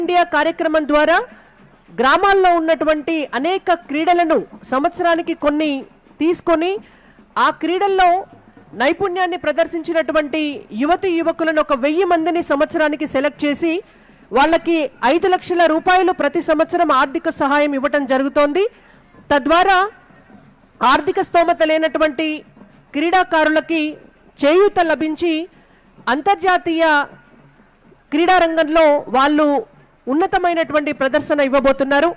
India కార్యక్రమం ద్వారా గ్రామాల్లో ఉన్నటువంటి అనేక క్రీడలను సంవత్సరానికి కొన్ని తీసుకొని ఆ క్రీడల్లో నైపుణ్యాన్ని ప్రదర్శించినటువంటి యువతి యువకులను ఒక 1000 మందిని సంవత్సరానికి సెలెక్ట్ చేసి వాళ్ళకి 5 లక్షల రూపాయలు ప్రతి సంవత్సరం ఆర్థిక సహాయం ఇవ్వటం జరుగుతోంది. తద్వారా ఆర్థిక స్తోమత లేనటువంటి క్రీడాకారులకి చేయూత లభించి అంతర్జాతీయ క్రీడారంగంలో వాళ్ళు ఉన్నతమైనటువంటి ప్రదర్శన ఇవ్వబోతున్నారు.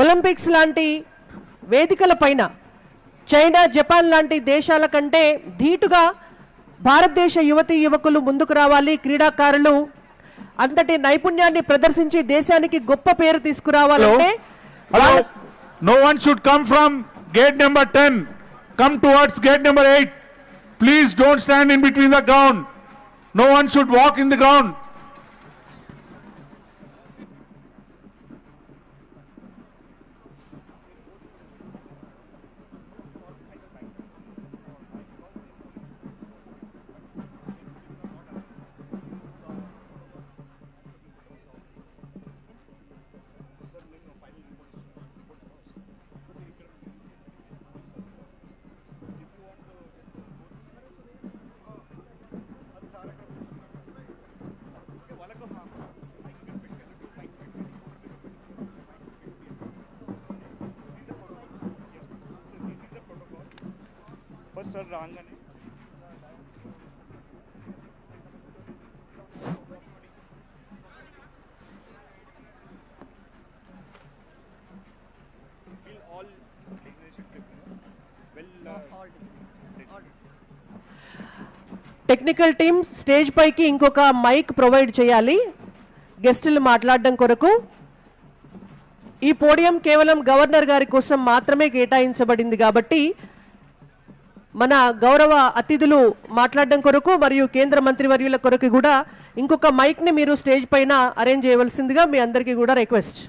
ఒలింపిక్స్ లాంటి వేదికల పైన చైనా, జపాన్ లాంటి దేశాల కంటే ధీటుగా భారతదేశ యువతీ యువకులు ముందుకు రావాలి. క్రీడాకారులు అంతటి నైపుణ్యాన్ని ప్రదర్శించి దేశానికి గొప్ప పేరు తీసుకురావాలంటే no one should come from gate number 10, come towards gate number 8. Please don't stand in between the ground. No one should walk in the ground. Sir, రాంగనే టెక్నికల్ టీమ్ స్టేజ్ పైకి ఇంకొక మైక్ ప్రొవైడ్ చేయాలి గెస్టులు మాట్లాడడం కొరకు. ఈ podium కేవలం governor గారి కోసం మాత్రమే కేటాయించబడింది కాబట్టి మన గౌరవ అతిథులు మాట్లాడడం కొరకు మరియు కేంద్ర మంత్రివర్యుల కొరకు కూడా ఇంకొక మైక్ని మీరు స్టేజ్ పైన అరేంజ్ చేయవలసిందిగా మీ అందరికీ కూడా రిక్వెస్ట్.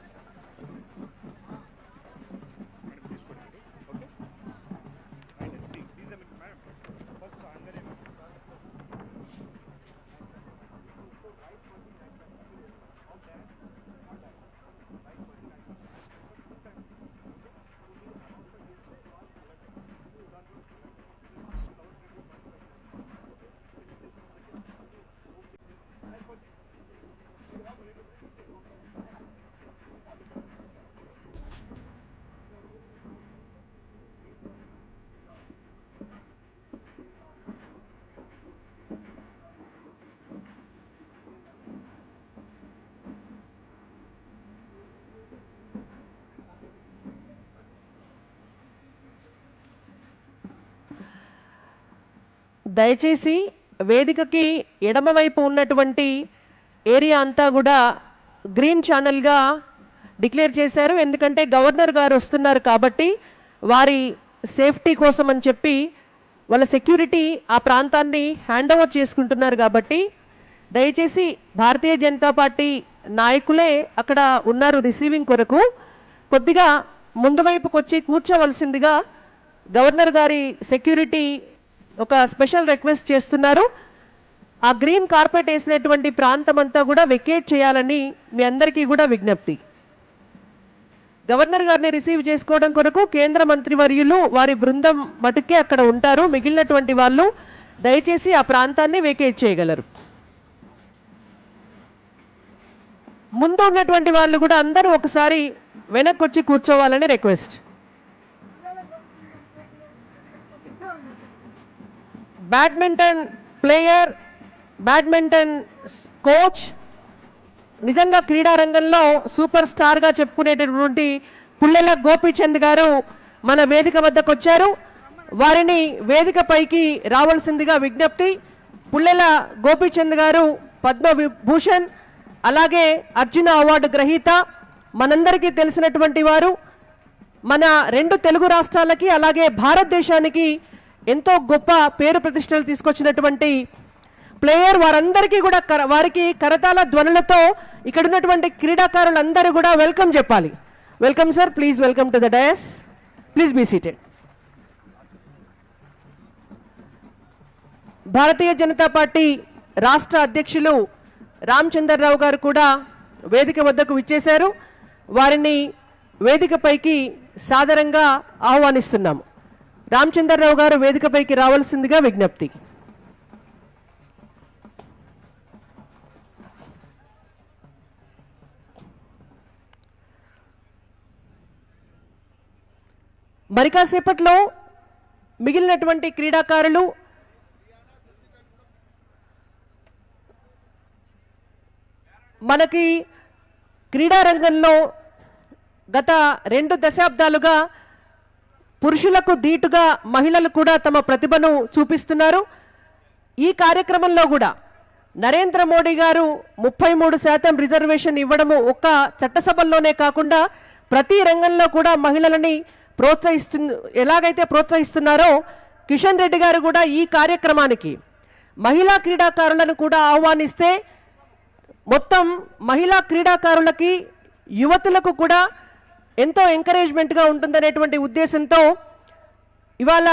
దయచేసి వేదికకి ఎడమవైపు ఉన్నటువంటి ఏరియా అంతా కూడా గ్రీన్ ఛానల్గా డిక్లేర్ చేశారు. ఎందుకంటే గవర్నర్ గారు వస్తున్నారు కాబట్టి వారి సేఫ్టీ కోసం అని చెప్పి వాళ్ళ సెక్యూరిటీ ఆ ప్రాంతాన్ని హ్యాండ్ ఓవర్ చేసుకుంటున్నారు కాబట్టి దయచేసి భారతీయ జనతా పార్టీ నాయకులే అక్కడ ఉన్నారు రిసీవింగ్ కొరకు. కొద్దిగా ముందు వైపుకి వచ్చి కూర్చోవలసిందిగా గవర్నర్ గారి సెక్యూరిటీ ఒక స్పెషల్ రిక్వెస్ట్ చేస్తున్నారు. ఆ గ్రీన్ కార్పెట్ వేసినటువంటి ప్రాంతం అంతా కూడా వెకేట్ చేయాలని మీ అందరికీ కూడా విజ్ఞప్తి. గవర్నర్ గారిని రిసీవ్ చేసుకోవడం కొరకు కేంద్ర మంత్రివర్యులు వారి బృందం మటుకే అక్కడ ఉంటారు. మిగిలినటువంటి వాళ్ళు దయచేసి ఆ ప్రాంతాన్ని వెకేట్ చేయగలరు. ముందు ఉన్నటువంటి వాళ్ళు కూడా అందరూ ఒకసారి వెనక్కి వచ్చి కూర్చోవాలని request. Badminton player, badminton coach, నిజంగా క్రీడారంగంలో సూపర్ స్టార్గా చెప్పుకునేటటువంటి పుల్లెల గోపీచంద్ గారు మన వేదిక వద్దకు వచ్చారు. వారిని వేదిక పైకి రావాల్సిందిగా విజ్ఞప్తి. పుల్లెల గోపీచంద్ గారు పద్మవిభూషణ్ అలాగే అర్జున అవార్డు గ్రహీత, మనందరికీ తెలిసినటువంటి వారు. మన 2 తెలుగు రాష్ట్రాలకి అలాగే భారతదేశానికి ఎంతో గొప్ప పేరు ప్రతిష్టలు తీసుకొచ్చినటువంటి ప్లేయర్. వారందరికీ కూడా వారికి కరతాళ ధ్వనులతో ఇక్కడ ఉన్నటువంటి క్రీడాకారులందరూ కూడా వెల్కమ్ చెప్పాలి. Welcome sir, please welcome to the dais. Please be seated. Bharatiya Janata party రాష్ట్ర అధ్యక్షులు రామచంద్రరావు గారు కూడా వేదిక వద్దకు విచ్చేశారు. వారిని వేదికపైకి సాదరంగా ఆహ్వానిస్తున్నాము. రామచంద్రరావు గారు వేదికపైకి రావాల్సిందిగా విజ్ఞప్తి. మరి కాసేపట్లో మిగిలినటువంటి క్రీడాకారులు మనకి క్రీడారంగంలో గత 2 దశాబ్దాలుగా పురుషులకు దీటుగా మహిళలు కూడా తమ ప్రతిభను చూపిస్తున్నారు. ఈ కార్యక్రమంలో కూడా నరేంద్ర మోడీ గారు 33% రిజర్వేషన్ ఇవ్వడము ఒక్క చట్టసభల్లోనే కాకుండా ప్రతి రంగంలో కూడా మహిళలని ఎలాగైతే ప్రోత్సహిస్తున్నారో కిషన్ రెడ్డి గారు కూడా ఈ కార్యక్రమానికి మహిళా క్రీడాకారులను కూడా ఆహ్వానిస్తే మొత్తం మహిళా క్రీడాకారులకి యువతులకు కూడా ఎంతో ఎంకరేజ్మెంట్గా ఉంటుందనేటువంటి ఉద్దేశంతో ఇవాళ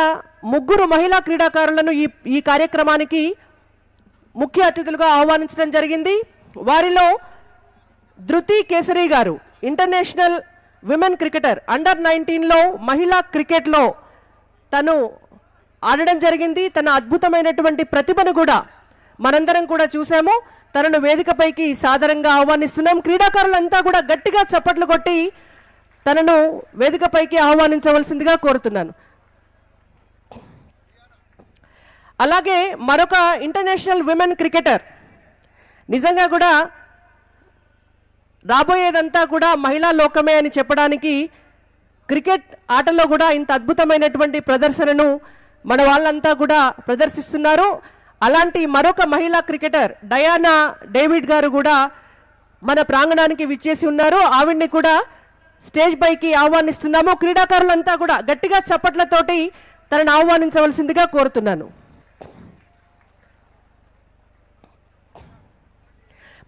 3 మహిళా క్రీడాకారులను ఈ కార్యక్రమానికి ముఖ్య అతిథులుగా ఆహ్వానించడం జరిగింది. వారిలో ధృతి కేసరి గారు ఇంటర్నేషనల్ విమెన్ క్రికెటర్ అండర్-19లో మహిళా క్రికెట్లో తను ఆడడం జరిగింది. తన అద్భుతమైనటువంటి ప్రతిభను కూడా మనందరం కూడా చూసాము. తనను వేదికపైకి సాదరంగా ఆహ్వానిస్తున్నాం. క్రీడాకారులంతా కూడా గట్టిగా చప్పట్లు కొట్టి తనను వేదికపైకి ఆహ్వానించవలసిందిగా కోరుతున్నాను. అలాగే మరొక ఇంటర్నేషనల్ విమెన్ క్రికెటర్, నిజంగా కూడా రాబోయేదంతా కూడా మహిళా లోకమే అని చెప్పడానికి క్రికెట్ ఆటలో కూడా ఇంత అద్భుతమైనటువంటి ప్రదర్శనను మన వాళ్ళంతా కూడా ప్రదర్శిస్తున్నారు. అలాంటి మరొక మహిళా క్రికెటర్ డయానా డేవిడ్ గారు కూడా మన ప్రాంగణానికి విచ్చేసి ఉన్నారు. ఆవిడ్ని కూడా స్టేజ్ పైకి ఆహ్వానిస్తున్నాము. క్రీడాకారులంతా కూడా గట్టిగా చప్పట్లతోటి తనను ఆహ్వానించవలసిందిగా కోరుతున్నాను.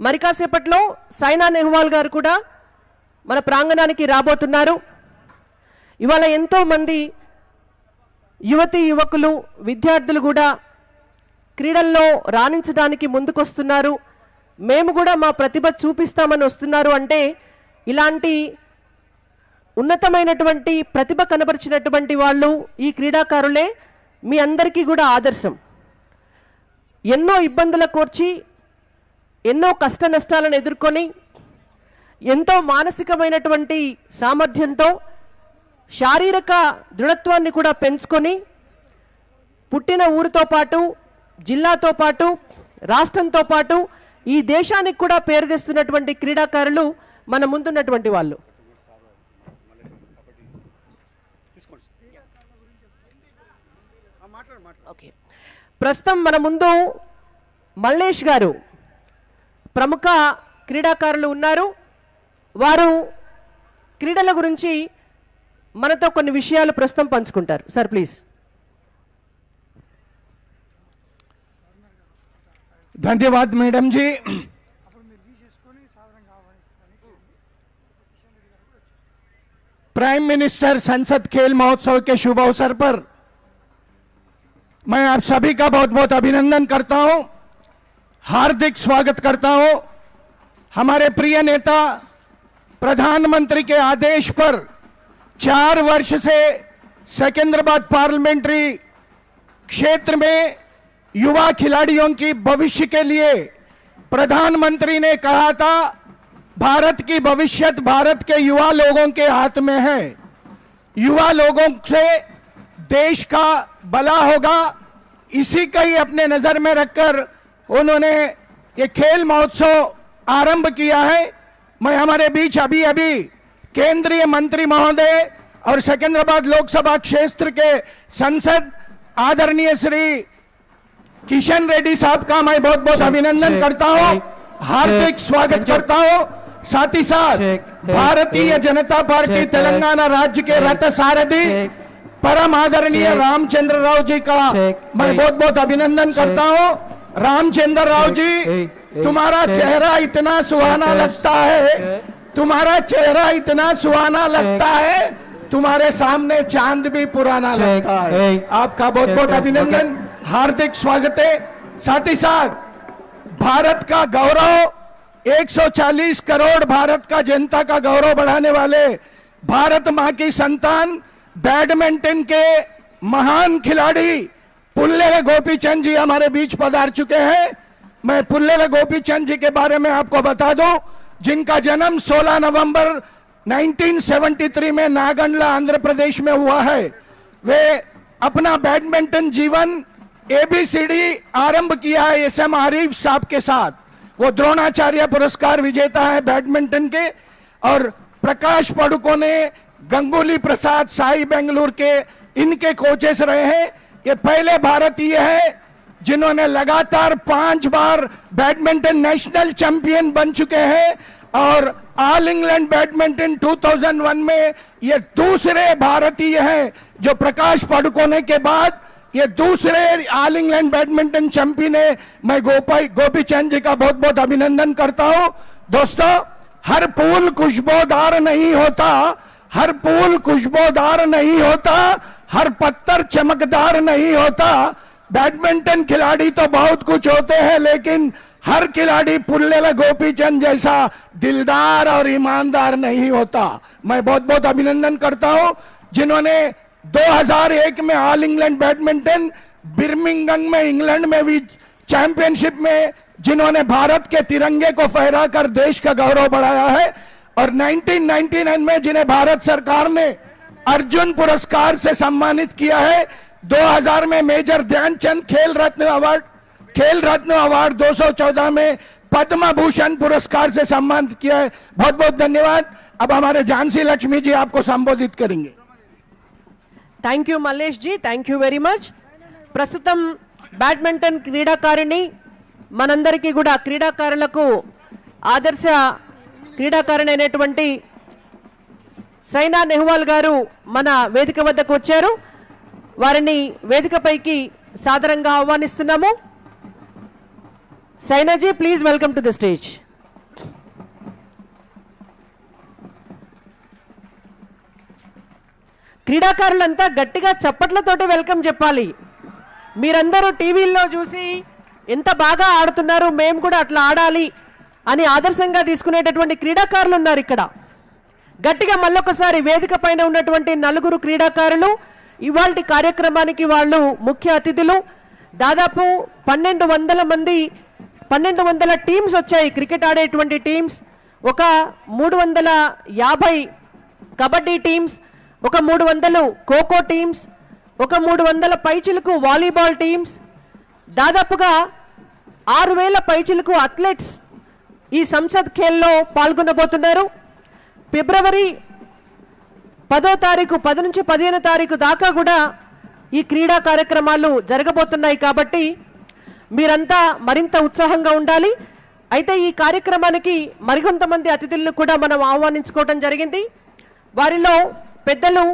మరి కాసేపట్లో సైనా నెహ్వాల్ గారు కూడా మన ప్రాంగణానికి రాబోతున్నారు. ఇవాళ ఎంతో మంది యువతి యువకులు విద్యార్థులు కూడా క్రీడల్లో రాణించడానికి ముందుకొస్తున్నారు. మేము కూడా మా ప్రతిభ చూపిస్తామని వస్తున్నారు. అంటే ఇలాంటి ఉన్నతమైనటువంటి ప్రతిభ కనబరిచినటువంటి వాళ్ళు ఈ క్రీడాకారులే. మీ అందరికీ కూడా ఆదర్శం. ఎన్నో ఇబ్బందుల కోర్చి ఎన్నో కష్ట నష్టాలను ఎదుర్కొని ఎంతో మానసికమైనటువంటి సామర్థ్యంతో శారీరక దృఢత్వాన్ని కూడా పెంచుకొని పుట్టిన ఊరితో పాటు జిల్లాతో పాటు రాష్ట్రంతో పాటు ఈ దేశానికి కూడా పేరు తెస్తున్నటువంటి క్రీడాకారులు మన ముందున్నటువంటి వాళ్ళు. ఓకే, ప్రస్తుతం మన ముందు మల్లేష్ గారు ప్రముఖ క్రీడాకారులు ఉన్నారు. వారు క్రీడల గురించి మనతో కొన్ని విషయాలు ప్రస్తుతం పంచుకుంటారు. Sir please. धन्यवाद मैडम जी। प्राइम मिनिस्टर संसद खेल महोत्सव के शुभ अवसर पर मैं आप सभी का बहुत बहुत अभिनंदन करता हूं, हार्दिक स्वागत करता हूं। हमारे प्रिय नेता प्रधानमंत्री के आदेश पर 4 वर्ष से सिकंदराबाद पार्लियामेंट्री क्षेत्र में युवा खिलाड़ियों की भविष्य के लिए प्रधानमंत्री ने कहा था, भारत की भविष्य भारत के युवा लोगों के हाथ में है। युवा लोगों से देश का भला होगा, इसी का ही अपने नजर में रखकर उन्होंने ये खेल महोत्सव आरंभ किया है। मैं हमारे बीच अभी अभी केंद्रीय मंत्री महोदय और सिकंदराबाद लोकसभा क्षेत्र के सांसद आदरणीय श्री किशन रेड्डी साहब का मैं बहुत बहुत अभिनंदन करता हूं, हार्दिक स्वागत करता हूं। साथ ही साथ भारतीय जनता पार्टी तेलंगाना राज्य के रथ सारथी परम आदरणीय रामचंद्र राव जी का मैं बहुत बहुत अभिनंदन करता हूं। रामचंद्र राव जी, तुम्हारा चेहरा इतना सुहाना लगता है, तुम्हारा चेहरा इतना सुहाना लगता है, तुम्हारे सामने चांद भी पुराना लगता है। आपका बहुत बहुत अभिनंदन, हार्दिक स्वागत है। साथ ही साथ भारत का गौरव 140 करोड़ भारत का जनता का गौरव बढ़ाने वाले भारत मां की संतान बैडमिंटन के महान खिलाड़ी पुल्लेला गोपीचंद जी हमारे बीच पधार चुके हैं। मैं पुल्लेला गोपीचंद जी के बारे में आपको बता दूं, जिनका जन्म 16 नवंबर 1973 में नागंडला आंध्र प्रदेश में हुआ है। वे अपना बैडमिंटन जीवन एबीसीडी आरंभ किया है SM आरिफ साहब के साथ। वो द्रोणाचार्य पुरस्कार विजेता है बैडमिंटन के। और प्रकाश पडुकोने, गंगुली प्रसाद, साई बेंगलुरु के इनके कोचेस रहे हैं। ये पहले भारतीय है जिन्होंने लगातार 5 बार बैडमिंटन नेशनल चैंपियन बन चुके हैं। और ऑल इंग्लैंड बैडमिंटन 2001 में ये दूसरे भारतीय हैं जो प्रकाश पडुकोने के बाद ये दूसरे ऑल इंग्लैंड बैडमिंटन चैंपियन है। मैं गोपीचंद जी का बहुत बहुत अभिनंदन करता हूं। दोस्तों, हर फूल खुशबूदार नहीं होता, हर फूल खुशबूदार नहीं होता, हर पत्थर चमकदार नहीं होता। बैडमिंटन खिलाड़ी तो बहुत कुछ होते हैं, लेकिन हर खिलाड़ी पुल्लेला गोपीचंद जैसा दिलदार और ईमानदार नहीं होता। मैं बहुत बहुत अभिनंदन करता हूं जिन्होंने 2001 में ऑल इंग्लैंड बैडमिंटन बिर्मिंगम में इंग्लैंड में भी चैंपियनशिप में जिन्होंने भारत के तिरंगे को फहराकर देश का गौरव बढ़ाया है। और 1999 में जिन्हें भारत सरकार ने अर्जुन पुरस्कार से सम्मानित किया है। 2000 में मेजर ध्यानचंद खेल रत्न अवार्ड 214 में पद्म भूषण पुरस्कार से सम्मानित किया है। बहुत बहुत धन्यवाद। अब हमारे झांसी लक्ष्मी जी आपको संबोधित करेंगे। Thank you Mallesh ji, thank you very much. ప్రస్తుతం బ్యాడ్మింటన్ క్రీడాకారిణి మనందరికీ కూడా క్రీడాకారులకు ఆదర్శ క్రీడాకారిణి అయినటువంటి సైనా నెహ్వాల్ గారు మన వేదిక వద్దకు వచ్చారు. వారిని వేదికపైకి సాదరంగా ఆహ్వానిస్తున్నాము. Saina ji, please welcome to the stage. క్రీడాకారులంతా గట్టిగా చప్పట్లతోటి వెల్కమ్ చెప్పాలి. మీరందరూ టీవీల్లో చూసి ఎంత బాగా ఆడుతున్నారు, మేము కూడా అట్లా ఆడాలి అని ఆదర్శంగా తీసుకునేటటువంటి క్రీడాకారులు ఉన్నారు ఇక్కడ. గట్టిగా మళ్ళొకసారి వేదిక పైన ఉన్నటువంటి 4 క్రీడాకారులు ఇవాల్టి కార్యక్రమానికి వాళ్ళు ముఖ్య అతిథులు. దాదాపు 1200 టీమ్స్ వచ్చాయి, క్రికెట్ ఆడేటువంటి టీమ్స్. ఒక 350 కబడ్డీ టీమ్స్, ఒక 300 ఖోఖో టీమ్స్, ఒక 300 పైచిలకు వాలీబాల్ టీమ్స్, దాదాపుగా 6000 పైచిలకు అథ్లెట్స్ ఈ సంసద్ ఖేల్లో పాల్గొనబోతున్నారు. ఫిబ్రవరి 10 నుంచి 15 తారీఖు దాకా కూడా ఈ క్రీడా కార్యక్రమాలు జరగబోతున్నాయి. కాబట్టి మీరంతా మరింత ఉత్సాహంగా ఉండాలి. అయితే ఈ కార్యక్రమానికి మరికొంతమంది అతిథులను కూడా మనం ఆహ్వానించుకోవడం జరిగింది. వారిలో పెద్దలు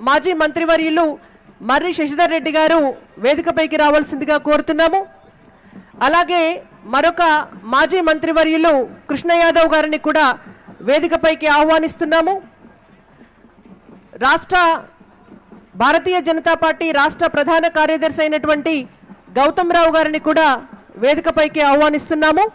మాజీ మంత్రివర్యులు మర్రి శశిధర్ రెడ్డి గారు వేదికపైకి రావాల్సిందిగా కోరుతున్నాము. అలాగే మరొక మాజీ మంత్రివర్యులు కృష్ణ యాదవ్ గారిని కూడా వేదికపైకి ఆహ్వానిస్తున్నాము. భారతీయ జనతా పార్టీ రాష్ట్ర ప్రధాన కార్యదర్శి అయినటువంటి గౌతమ్ రావు గారిని కూడా వేదికపైకి ఆహ్వానిస్తున్నాము.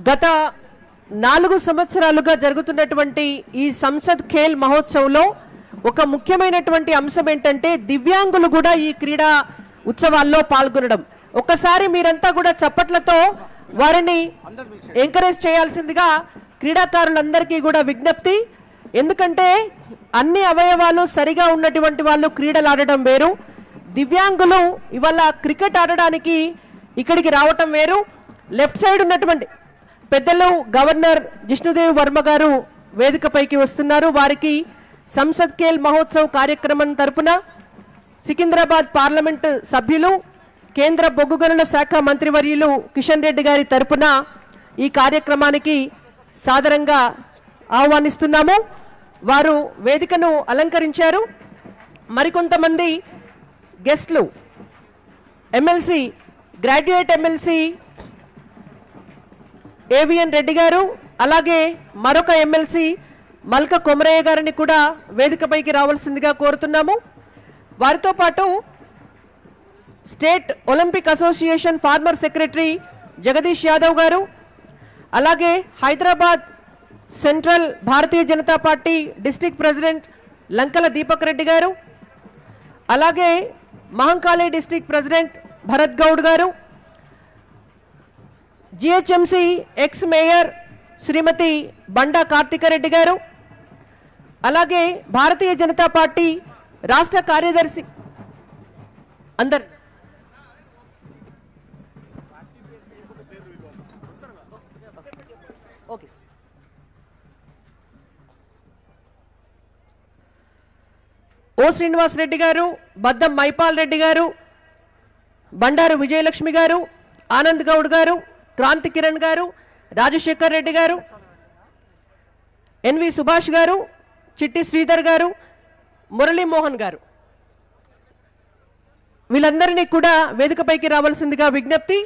గత 4 సంవత్సరాలుగా జరుగుతున్నటువంటి ఈ సంసద్ ఖేల్ మహోత్సవ్లో ఒక ముఖ్యమైనటువంటి అంశం ఏంటంటే దివ్యాంగులు కూడా ఈ క్రీడా ఉత్సవాల్లో పాల్గొనడం. ఒకసారి మీరంతా కూడా చప్పట్లతో వారిని ఎంకరేజ్ చేయాల్సిందిగా క్రీడాకారులందరికీ కూడా విజ్ఞప్తి, ఎందుకంటే అన్ని అవయవాలు సరిగా ఉన్నటువంటి వాళ్ళు క్రీడలు ఆడటం వేరు, దివ్యాంగులు ఇవాళ క్రికెట్ ఆడడానికి ఇక్కడికి రావటం వేరు. లెఫ్ట్ సైడ్ ఉన్నటువంటి పెద్దలు గవర్నర్ జిష్ణుదేవ్ వర్మ గారు వేదికపైకి వస్తున్నారు. వారికి సంసద్ ఖేల్ మహోత్సవ్ కార్యక్రమం తరపున సికింద్రాబాద్ పార్లమెంటు సభ్యులు, కేంద్ర బొగ్గు గనుల శాఖ మంత్రివర్యులు కిషన్ రెడ్డి గారి తరపున ఈ కార్యక్రమానికి సాదరంగా ఆహ్వానిస్తున్నాము. వారు వేదికను అలంకరించారు. మరికొంతమంది గెస్ట్లు MLC, graduate MLC AVN Reddy గారు, అలాగే మరొక ఎమ్మెల్సీ మల్క కొమరయ్య గారిని కూడా వేదికపైకి రావాల్సిందిగా కోరుతున్నాము. వారితో పాటు state Olympic association farmer secretary Jagadish Yadav గారు, అలాగే హైదరాబాద్ సెంట్రల్ భారతీయ జనతా పార్టీ డిస్ట్రిక్ట్ ప్రెసిడెంట్ లంకల దీపక్ రెడ్డి గారు, అలాగే మహంకాళి డిస్ట్రిక్ట్ ప్రెసిడెంట్ భరత్ గౌడ్ గారు, జిహెచ్ఎంసి ఎక్స్ మేయర్ శ్రీమతి బండా కార్తికరెడ్డి గారు, అలాగే భారతీయ జనతా పార్టీ రాష్ట్ర కార్యదర్శి అందరు ఓకే. ఓ శ్రీనివాస్ రెడ్డి గారు, బద్దం మైపాల్ రెడ్డి గారు, బండారు విజయలక్ష్మి గారు, ఆనంద్ గౌడ్ గారు, క్రాంతి కిరణ్ గారు, రాజశేఖర్ రెడ్డి గారు, ఎన్వి సుభాష్ గారు, చిట్టి శ్రీధర్ గారు, మురళీమోహన్ గారు, వీళ్ళందరినీ కూడా వేదికపైకి రావాల్సిందిగా విజ్ఞప్తి.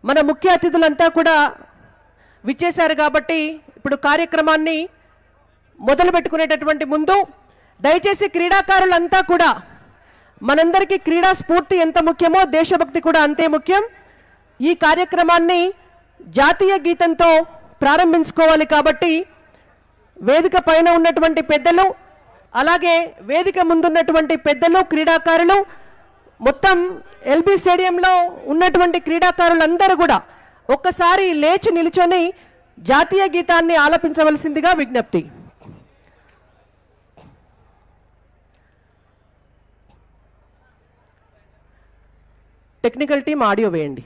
మన ముఖ్య అతిథులంతా కూడా విచ్చేశారు కాబట్టి ఇప్పుడు కార్యక్రమాన్ని మొదలు పెట్టుకునేటటువంటి ముందు దయచేసి క్రీడాకారులంతా కూడా, మనందరికీ క్రీడా స్ఫూర్తి ఎంత ముఖ్యమో దేశభక్తి కూడా అంతే ముఖ్యం. ఈ కార్యక్రమాన్ని జాతీయ గీతంతో ప్రారంభించుకోవాలి కాబట్టి వేదిక పైన ఉన్నటువంటి పెద్దలు, అలాగే వేదిక ముందున్నటువంటి పెద్దలు, క్రీడాకారులు, మొత్తం ఎల్బీ స్టేడియంలో ఉన్నటువంటి క్రీడాకారులందరూ కూడా ఒక్కసారి లేచి నిల్చొని జాతీయ గీతాన్ని ఆలపించవలసిందిగా విజ్ఞప్తి. టెక్నికల్ టీం ఆడియో వేయండి.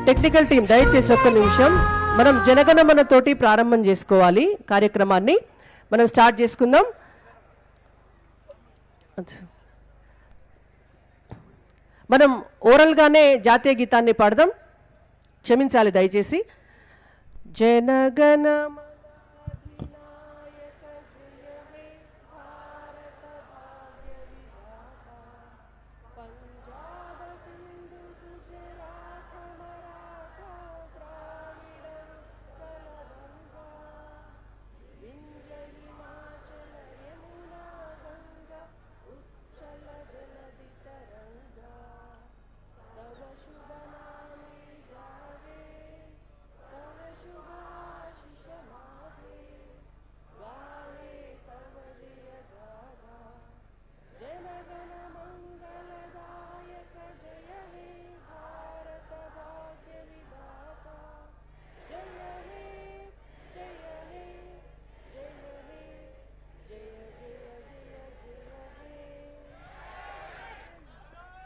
టెక్నికల్ టీం దయచేసి ఒక్క నిమిషం, మనం జనగణమన తోటి ప్రారంభం చేసుకోవాలి కార్యక్రమాన్ని. మనం స్టార్ట్ చేసుకుందాం. మనం ఓరల్గానే జాతీయ గీతాన్ని పాడదాం, క్షమించాలి దయచేసి. జనగణమ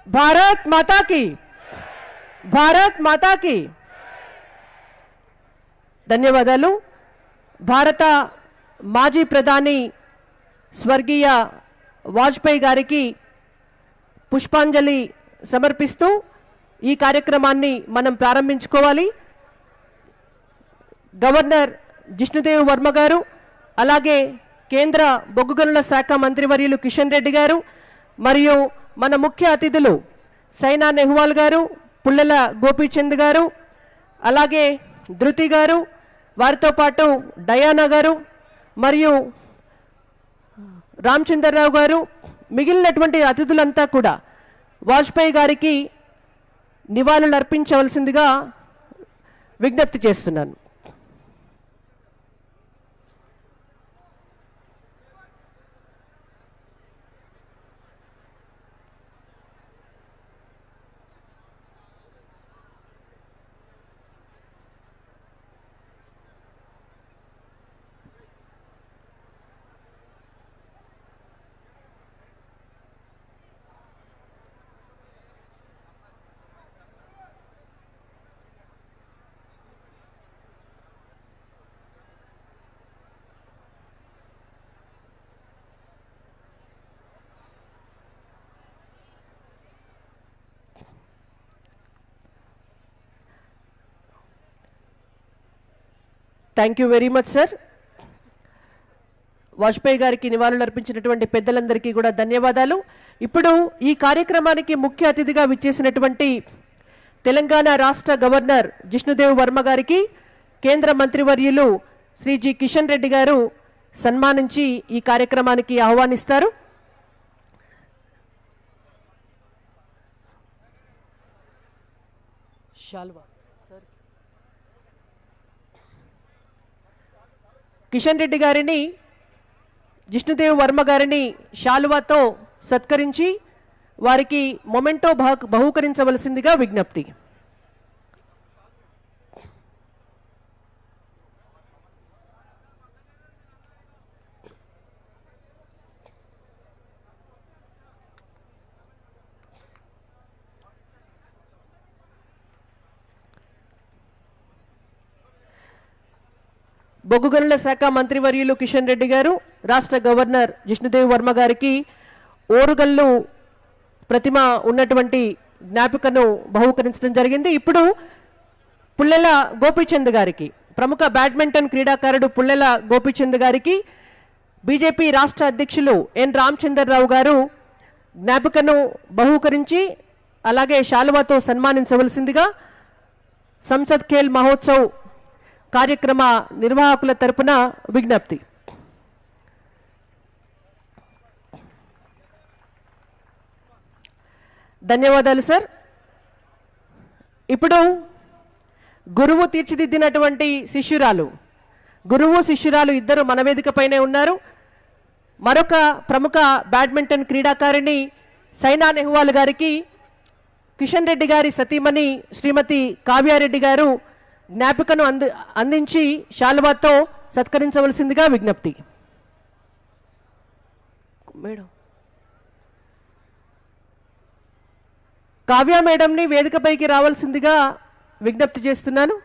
భారత్ మాతా కీ, భారత్ మాతా కీ. ధన్యవాదాలు. భారత మాజీ ప్రధాని స్వర్గీయ వాజ్పేయి గారికి పుష్పాంజలి సమర్పిస్తూ ఈ కార్యక్రమాన్ని మనం ప్రారంభించుకోవాలి. గవర్నర్ జిష్ణుదేవ్ వర్మ గారు, అలాగే కేంద్ర బొగ్గు గనుల శాఖ మంత్రివర్యులు కిషన్ రెడ్డి గారు, మరియు మన ముఖ్య అతిథులు సైనా నెహ్వాల్ గారు, పుల్లెల గోపీచంద్ గారు, అలాగే ధృతి గారు, వారితో పాటు డయానా గారు మరియు రామచంద్రరావు గారు, మిగిలినటువంటి అతిథులంతా కూడా వాజ్పేయి గారికి నివాళులు అర్పించవలసిందిగా విజ్ఞప్తి చేస్తున్నాను. Thank you very much sir. Vajpayee గారికి నివాళులు అర్పించినటువంటి పెద్దలందరికీ కూడా ధన్యవాదాలు. ఇప్పుడు ఈ కార్యక్రమానికి ముఖ్య అతిథిగా విచ్చేసినటువంటి తెలంగాణ రాష్ట్ర గవర్నర్ జిష్ణుదేవ్ వర్మ గారికి కేంద్ర మంత్రివర్యులు శ్రీ జి కిషన్ రెడ్డి గారు సన్మానించి ఈ కార్యక్రమానికి ఆహ్వానిస్తారు. కిషన్ రెడ్డి గారిని జిష్ణుదేవ్ వర్మ గారిని శాలువాతో సత్కరించి వారికి మొమెంటో బహూకరించవలసిందిగా విజ్ఞప్తి. బొగ్గు గనుల శాఖ మంత్రివర్యులు కిషన్ రెడ్డి గారు రాష్ట్ర గవర్నర్ జిష్ణుదేవ్ వర్మ గారికి ఓరుగల్లు ప్రతిమ ఉన్నటువంటి జ్ఞాపికను బహూకరించడం జరిగింది. ఇప్పుడు పుల్లెల గోపీచంద్ గారికి, ప్రముఖ బ్యాడ్మింటన్ క్రీడాకారుడు పుల్లెల గోపీచంద్ గారికి బీజేపీ రాష్ట్ర అధ్యక్షులు ఎన్ రామచంద్రరావు గారు జ్ఞాపికను బహూకరించి అలాగే శాలువాతో సన్మానించవలసిందిగా సంసద్ ఖేల్ మహోత్సవ్ కార్యక్రమ నిర్వాహకుల తరపున విజ్ఞప్తి. ధన్యవాదాలు సార్. ఇప్పుడు గురువు తీర్చిదిద్దినటువంటి శిష్యురాలు, గురువు శిష్యురాలు ఇద్దరు మన వేదికపైనే ఉన్నారు. మరొక ప్రముఖ బ్యాడ్మింటన్ క్రీడాకారిణి సైనా నెహ్వాల్ గారికి కిషన్ రెడ్డి గారి సతీమణి శ్రీమతి కావ్యారెడ్డి గారు జ్ఞాపికను అందించి శాలువాతో సత్కరించవలసిందిగా విజ్ఞప్తి. మేడం కావ్య మేడంని వేదికపైకి రావాల్సిందిగా విజ్ఞప్తి చేస్తున్నాను.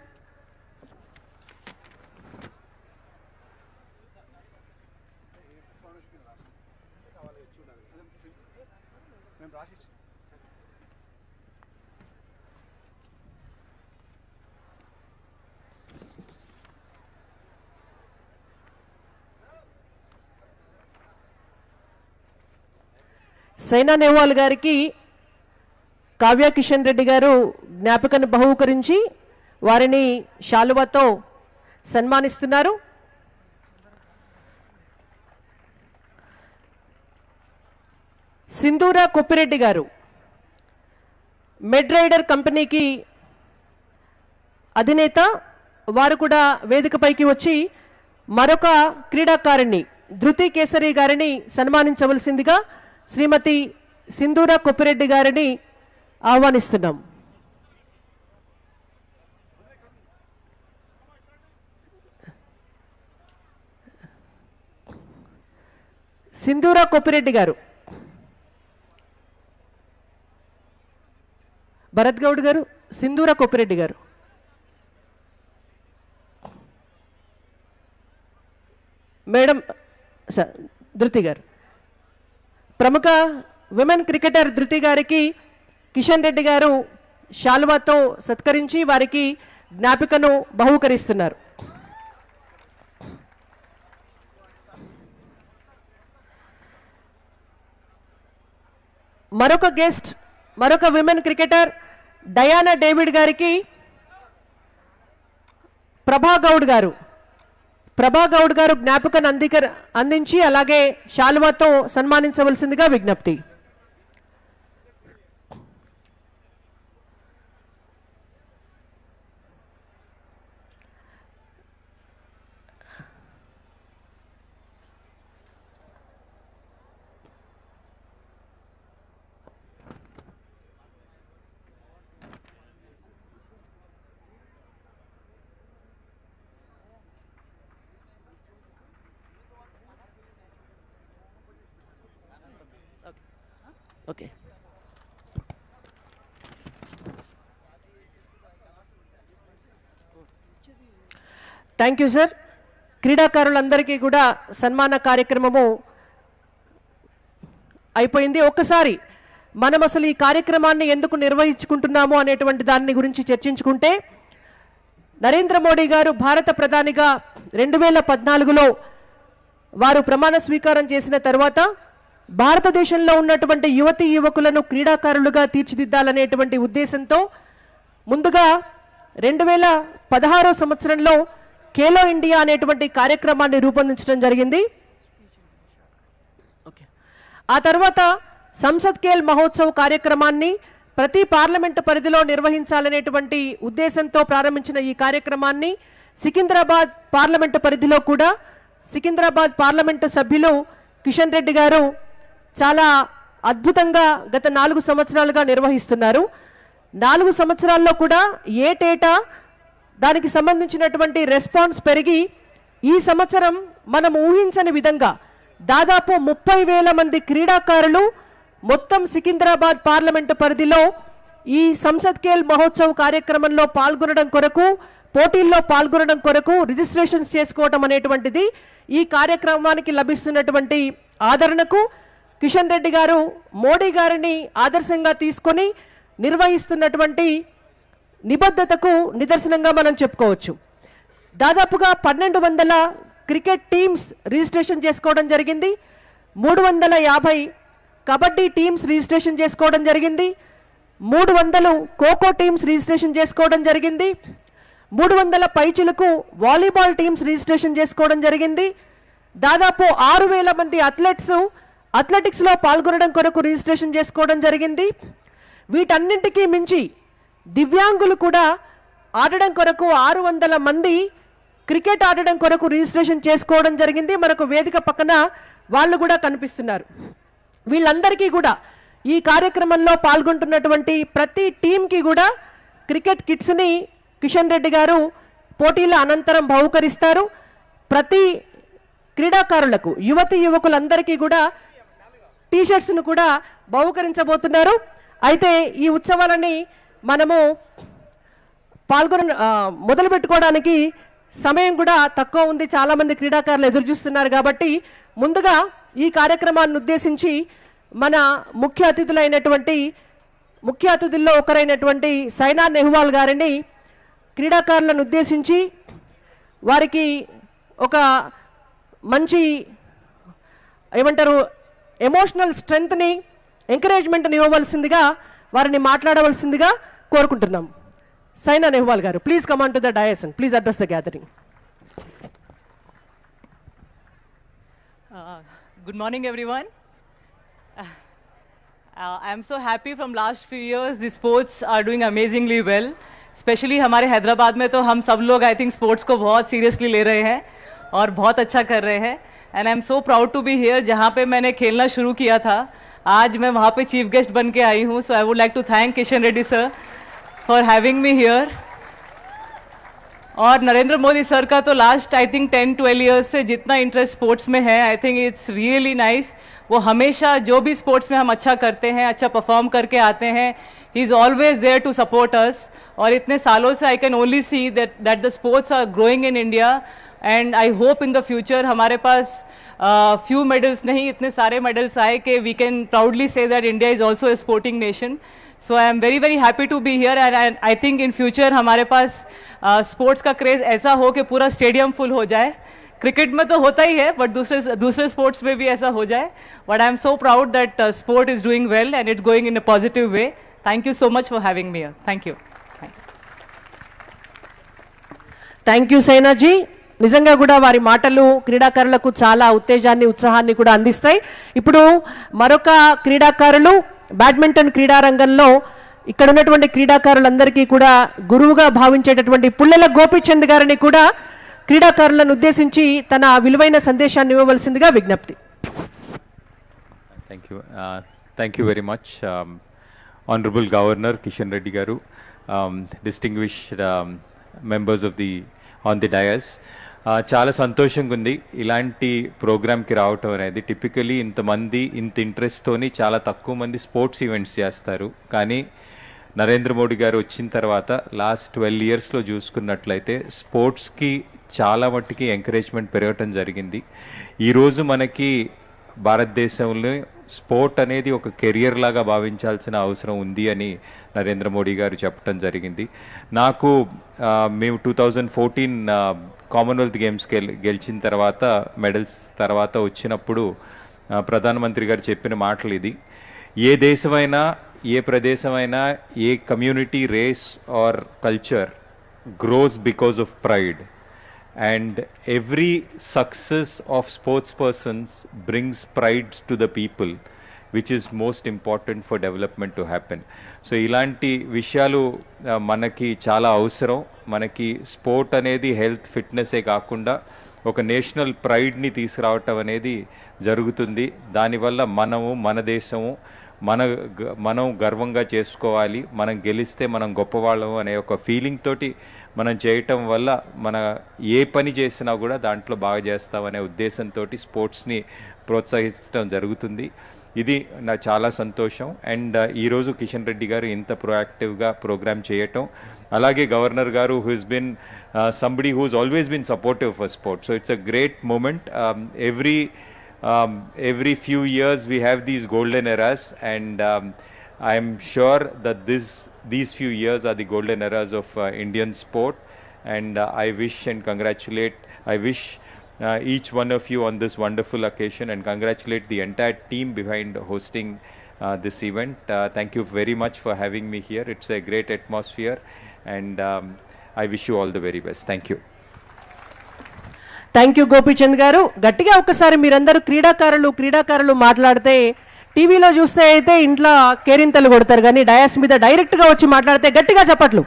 సైనా నెహ్వాల్ గారికి కావ్య కిషన్ రెడ్డి గారు జ్ఞాపికను బహూకరించి వారిని శాలువాతో సన్మానిస్తున్నారు. సింధూర కొప్పిరెడ్డి గారు మెడ్ రైడర్ కంపెనీకి అధినేత, వారు కూడా వేదికపైకి వచ్చి మరొక క్రీడాకారిణి ధృతి కేసరి గారిని సన్మానించవలసిందిగా శ్రీమతి సింధూర కొప్పిరెడ్డి గారిని ఆహ్వానిస్తున్నాం. సింధూర కొప్పిరెడ్డి గారు, భరత్ గౌడ్ గారు, సింధూర కొప్పిరెడ్డి గారు. మేడం సార్, ధృతి గారు, ప్రముఖ విమెన్ క్రికెటర్ ధృతి గారికి కిషన్ రెడ్డి గారు శాలువాతో సత్కరించి వారికి జ్ఞాపికను బహూకరిస్తున్నారు. మరొక గెస్ట్, మరొక విమెన్ క్రికెటర్ డయానా డేవిడ్ గారికి ప్రభా గౌడ్ గారు జ్ఞాపకాన్ని అందించి అలాగే శాలువాతో సన్మానించవలసిందిగా విజ్ఞప్తి. Okay, thank you sir. క్రీడాకారులందరికీ కూడా సన్మాన కార్యక్రమము అయిపోయింది. ఒక్కసారి మనం అసలు ఈ కార్యక్రమాన్ని ఎందుకు నిర్వహించుకుంటున్నాము అనేటువంటి దాని గురించి చర్చించుకుంటే, నరేంద్ర మోడీ గారు భారత ప్రధానిగా 2014లో వారు ప్రమాణ స్వీకారం చేసిన తర్వాత భారతదేశంలో ఉన్నటువంటి యువతీ యువకులను క్రీడాకారులుగా తీర్చిదిద్దాలనేటువంటి ఉద్దేశంతో ముందుగా 2016 సంవత్సరంలో ఖేలో ఇండియా అనేటువంటి కార్యక్రమాన్ని రూపొందించడం జరిగింది. ఆ తర్వాత సంసద్ ఖేల్ మహోత్సవ్ కార్యక్రమాన్ని ప్రతి పార్లమెంటు పరిధిలో నిర్వహించాలనేటువంటి ఉద్దేశంతో ప్రారంభించిన ఈ కార్యక్రమాన్ని సికింద్రాబాద్ పార్లమెంటు పరిధిలో కూడా సికింద్రాబాద్ పార్లమెంటు సభ్యులు కిషన్ రెడ్డి గారు చాలా అద్భుతంగా గత 4 సంవత్సరాలుగా నిర్వహిస్తున్నారు. 4 సంవత్సరాల్లో కూడా ఏటేటా దానికి సంబంధించినటువంటి రెస్పాన్స్ పెరిగి ఈ సంవత్సరం మనం ఊహించని విధంగా దాదాపు 30,000 మంది క్రీడాకారులు మొత్తం సికింద్రాబాద్ పార్లమెంటు పరిధిలో ఈ సంసద్ ఖేల్ మహోత్సవ్ కార్యక్రమంలో పాల్గొనడం కొరకు, పోటీల్లో పాల్గొనడం కొరకు రిజిస్ట్రేషన్స్ చేసుకోవడం అనేటువంటిది ఈ కార్యక్రమానికి లభిస్తున్నటువంటి ఆదరణకు, కిషన్ రెడ్డి గారు మోడీ గారిని ఆదర్శంగా తీసుకొని నిర్వహిస్తున్నటువంటి నిబద్ధతకు నిదర్శనంగా మనం చెప్పుకోవచ్చు. దాదాపుగా 1200 క్రికెట్ టీమ్స్ రిజిస్ట్రేషన్ చేసుకోవడం జరిగింది, 350 కబడ్డీ టీమ్స్ రిజిస్ట్రేషన్ చేసుకోవడం జరిగింది, 300 ఖోఖో టీమ్స్ రిజిస్ట్రేషన్ చేసుకోవడం జరిగింది, 300 పైచిలకు వాలీబాల్ టీమ్స్ రిజిస్ట్రేషన్ చేసుకోవడం జరిగింది. దాదాపు 6,000 మంది అథ్లెటిక్స్లో పాల్గొనడం కొరకు రిజిస్ట్రేషన్ చేసుకోవడం జరిగింది. వీటన్నింటికీ మించి దివ్యాంగులు కూడా ఆడడం కొరకు 600 మంది క్రికెట్ ఆడడం కొరకు రిజిస్ట్రేషన్ చేసుకోవడం జరిగింది. మనకు వేదిక పక్కన వాళ్ళు కూడా కనిపిస్తున్నారు. వీళ్ళందరికీ కూడా ఈ కార్యక్రమంలో పాల్గొంటున్నటువంటి ప్రతి టీంకి కూడా క్రికెట్ కిట్స్ని కిషన్ రెడ్డి గారు పోటీల అనంతరం బహుకరిస్తారు. ప్రతి క్రీడాకారులకు యువతీ యువకులందరికీ కూడా టీషర్ట్స్ను కూడా బహుకరించబోతున్నారు. అయితే ఈ ఉత్సవాలని మనము మొదలు పెట్టుకోవడానికి సమయం కూడా తక్కువ ఉంది, చాలామంది క్రీడాకారులు ఎదురు చూస్తున్నారు. కాబట్టి ముందుగా ఈ కార్యక్రమాన్ని ఉద్దేశించి మన ముఖ్య అతిథుల్లో ఒకరైనటువంటి సైనా నెహ్వాల్ గారిని క్రీడాకారులను ఉద్దేశించి వారికి ఒక మంచి ఏమంటారు ఎమోషనల్ స్ట్రెంగ్త్ని, ఎంకరేజ్మెంట్ని ఇవ్వవలసిందిగా, వారిని మాట్లాడవలసిందిగా కోరుకుంటున్నాం. సైనా నెహ్వాల్ గారు, please come on to the dais and please address the gathering. Good morning, everyone. I am so happy from last few years the sports are doing amazingly well. Especially हमारे हैदराबाद में तो हम सब लोग I think sports को बहुत seriously ले रहे हैं और बहुत अच्छा कर रहे हैं. And I am so proud to be here. जहाँ पे मैंने खेलना शुरू किया था, आज मैं वहाँ पे चीफ गेस्ट बन के आई हूँ. So I would like to thank Kishan Reddy sir for having me here. और नरेंद्र मोदी सर का तो लास्ट आई थिंक 10-12 ईयर्स से जितना इंटरेस्ट स्पोर्ट्स में है, I think it's really nice. वो हमेशा जो भी स्पोर्ट्स में हम अच्छा करते हैं, अच्छा परफॉर्म करके आते हैं, he is always there to support us. और इतने सालों से I can only see that the sports are growing in India. And I hope in the future हमारे पास फ्यू मेडल्स नहीं, इतने सारे मेडल्स आए कि we can proudly say that India is also a sporting nation. So I am very very happy to be here. And I think in future हमारे पास sports का क्रेज़ ऐसा हो कि पूरा स्टेडियम फुल हो जाए. क्रिकेट में तो होता ही है, बट दूसरे स्पोर्ट्स में भी ऐसा हो जाए. But I am so proud that sport is doing well and it's going in a positive way. Thank you so much for having me here. Thank you. Thank you Saina ji. నిజంగా కూడా వారి మాటలు క్రీడాకారులకు చాలా ఉత్తేజాన్ని ఉత్సాహాన్ని కూడా అందిస్తాయి. ఇప్పుడు మరొక క్రీడాకారులు బ్యాడ్మింటన్ క్రీడారంగంలో ఇక్కడ ఉన్నటువంటి క్రీడాకారులందరికీ కూడా గురువుగా భావించేటటువంటి పుల్లెల గోపీచంద్ గారిని కూడా క్రీడాకారులను ఉద్దేశించి తన విలువైన సందేశాన్ని ఇవ్వవలసిందిగా విజ్ఞప్తి. Thank you very much, Honorable Governor Kishan Reddy Garu, distinguished members of on the dais. చాలా సంతోషంగా ఉంది ఇలాంటి ప్రోగ్రామ్కి రావటం అనేది. టిపికలీ ఇంతమంది ఇంత ఇంట్రెస్ట్తోని చాలా తక్కువ మంది స్పోర్ట్స్ ఈవెంట్స్ చేస్తారు. కానీ నరేంద్ర మోడీ గారు వచ్చిన తర్వాత లాస్ట్ 12 ఇయర్స్లో చూసుకున్నట్లయితే స్పోర్ట్స్కి చాలా మట్టుకి ఎంకరేజ్మెంట్ పెరగటం జరిగింది. ఈరోజు మనకి భారతదేశంలో స్పోర్ట్ అనేది ఒక కెరియర్ లాగా భావించాల్సిన అవసరం ఉంది అని నరేంద్ర మోడీ గారు చెప్పడం జరిగింది. నాకు మేము 2014 కామన్వెల్త్ గేమ్స్కి గెలిచిన తర్వాత మెడల్స్ తర్వాత వచ్చినప్పుడు ప్రధానమంత్రి గారు చెప్పిన మాటలు ఇది: ఏ దేశమైనా ఏ ప్రదేశమైనా ఏ community race or culture grows because of pride, and every success of sports persons brings pride to the people, which is most important for development to happen. So ilanti vishayalu manaki chala avasaram. Manaki sport anedi health fitness e kaakunda oka national pride ni teeskuravatam anedi jarugutundi. Dani valla manamu mana desamu మనం గర్వంగా చేసుకోవాలి, మనం గెలిస్తే మనం గొప్పవాళ్ళము అనే ఒక feeling తోటి మనం చేయటం వల్ల మన ఏ పని చేసినా కూడా దాంట్లో బాగా చేస్తామనే ఉద్దేశంతో స్పోర్ట్స్ని ప్రోత్సహించడం జరుగుతుంది. ఇది నాకు చాలా సంతోషం. అండ్ ఈరోజు కిషన్ రెడ్డి గారు ఇంత ప్రొయాక్టివ్గా ప్రోగ్రామ్ చేయటం, అలాగే గవర్నర్ గారు who is been somebody who is always been supportive for sports. So it's a great moment. Every few years we have these golden eras, and I am sure that these few years are the golden eras of Indian sport, and I wish and congratulate, each one of you on this wonderful occasion, and congratulate the entire team behind hosting this event. Thank you very much for having me here. It's a great atmosphere, and I wish you all the very best. Thank you. Thank you Gopichand గారు. గట్టిగా ఒక్కసారి మీరందరూ క్రీడాకారులు మాట్లాడితే టీవీలో చూస్తే అయితే ఇంట్లో కేరింతలు కొడతారు, కానీ డయాస్ మీద డైరెక్ట్గా వచ్చి మాట్లాడితే గట్టిగా చప్పట్లు.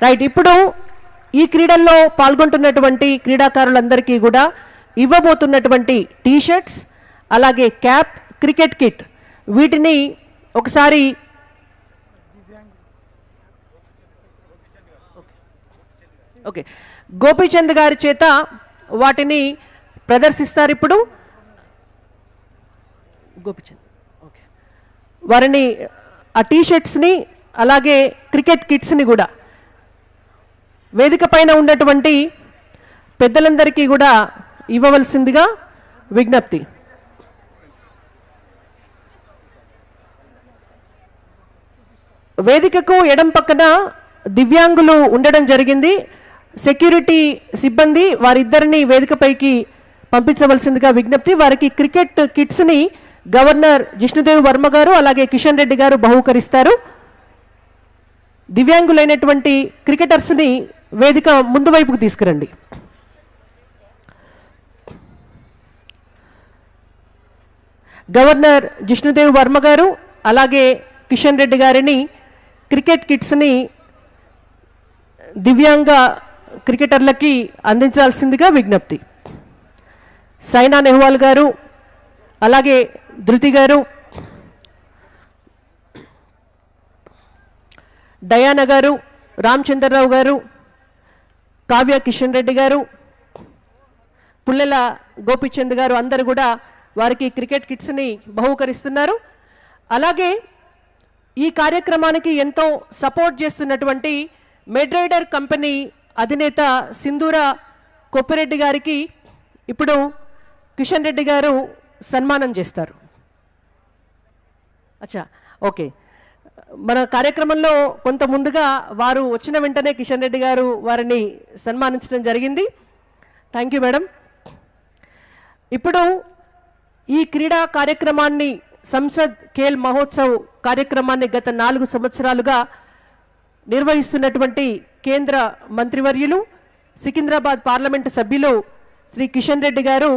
రైట్, ఇప్పుడు ఈ క్రీడల్లో పాల్గొంటున్నటువంటి క్రీడాకారులందరికీ కూడా ఇవ్వబోతున్నటువంటి టీషర్ట్స్, అలాగే క్యాప్, క్రికెట్ కిట్, వీటిని ఒకసారి ఓకే గోపీచంద్ గారి చేత వాటిని ప్రదర్శిస్తారు. ఇప్పుడు గోపీచంద్ ఓకే వారిని ఆ టీషర్ట్స్ని అలాగే క్రికెట్ కిట్స్ని కూడా వేదిక పైన ఉన్నటువంటి పెద్దలందరికీ కూడా ఇవ్వవలసిందిగా విజ్ఞప్తి. వేదికకు ఎడం పక్కన దివ్యాంగులు ఉండడం జరిగింది. సెక్యూరిటీ సిబ్బంది వారిద్దరిని వేదికపైకి పంపించవలసిందిగా విజ్ఞప్తి. వారికి క్రికెట్ కిట్స్ని గవర్నర్ జిష్ణుదేవ్ వర్మ గారు అలాగే కిషన్ రెడ్డి గారు బహూకరిస్తారు. దివ్యాంగులైనటువంటి క్రికెటర్స్ని వేదిక ముందు వైపుకు తీసుకురండి. గవర్నర్ జిష్ణుదేవ్ వర్మ గారు అలాగే కిషన్ రెడ్డి గారిని క్రికెట్ కిట్స్ని దివ్యాంగ క్రికెటర్లకి అందించాల్సిందిగా విజ్ఞప్తి. సైనా నెహ్వాల్ గారు అలాగే ధృతి గారు, డయానా గారు, రామచంద్రరావు గారు, కావ్య కిషన్ రెడ్డి గారు, పుల్లెల గోపీచంద్ గారు అందరూ కూడా వారికి క్రికెట్ కిట్స్ని బహూకరిస్తున్నారు. అలాగే ఈ కార్యక్రమానికి ఎంతో సపోర్ట్ చేస్తున్నటువంటి మెడ్రైడర్ కంపెనీ అధినేత సింధూర కొప్పిరెడ్డి గారికి ఇప్పుడు కిషన్ రెడ్డి గారు సన్మానం చేస్తారు. అచ్చా ఓకే, మన కార్యక్రమంలో కొంత ముందుగా వారు వచ్చిన వెంటనే కిషన్ రెడ్డి గారు వారిని సన్మానించడం జరిగింది. Thank you madam. ఇప్పుడు ఈ క్రీడా కార్యక్రమాన్ని సంసద్ ఖేల్ మహోత్సవ్ కార్యక్రమాన్ని గత 4 సంవత్సరాలుగా నిర్వహిస్తున్నటువంటి కేంద్ర మంత్రివర్యులు సికింద్రాబాద్ పార్లమెంటు సభ్యులు శ్రీ కిషన్ రెడ్డి గారు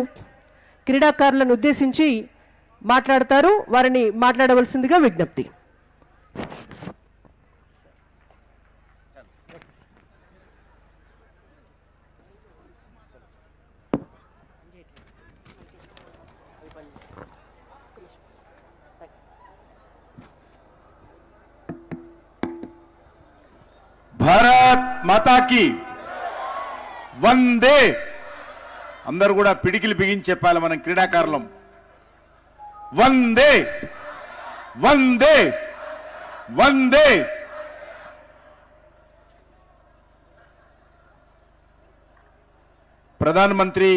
క్రీడాకారులను ఉద్దేశించి మాట్లాడతారు. వారిని మాట్లాడవలసిందిగా విజ్ఞప్తి. భారత్ మాతా కీ వందే. అందరూ కూడా పిడికిలు బిగించి చెప్పాలి మనం క్రీడాకారులం. వందే వందే వందే. ప్రధానమంత్రి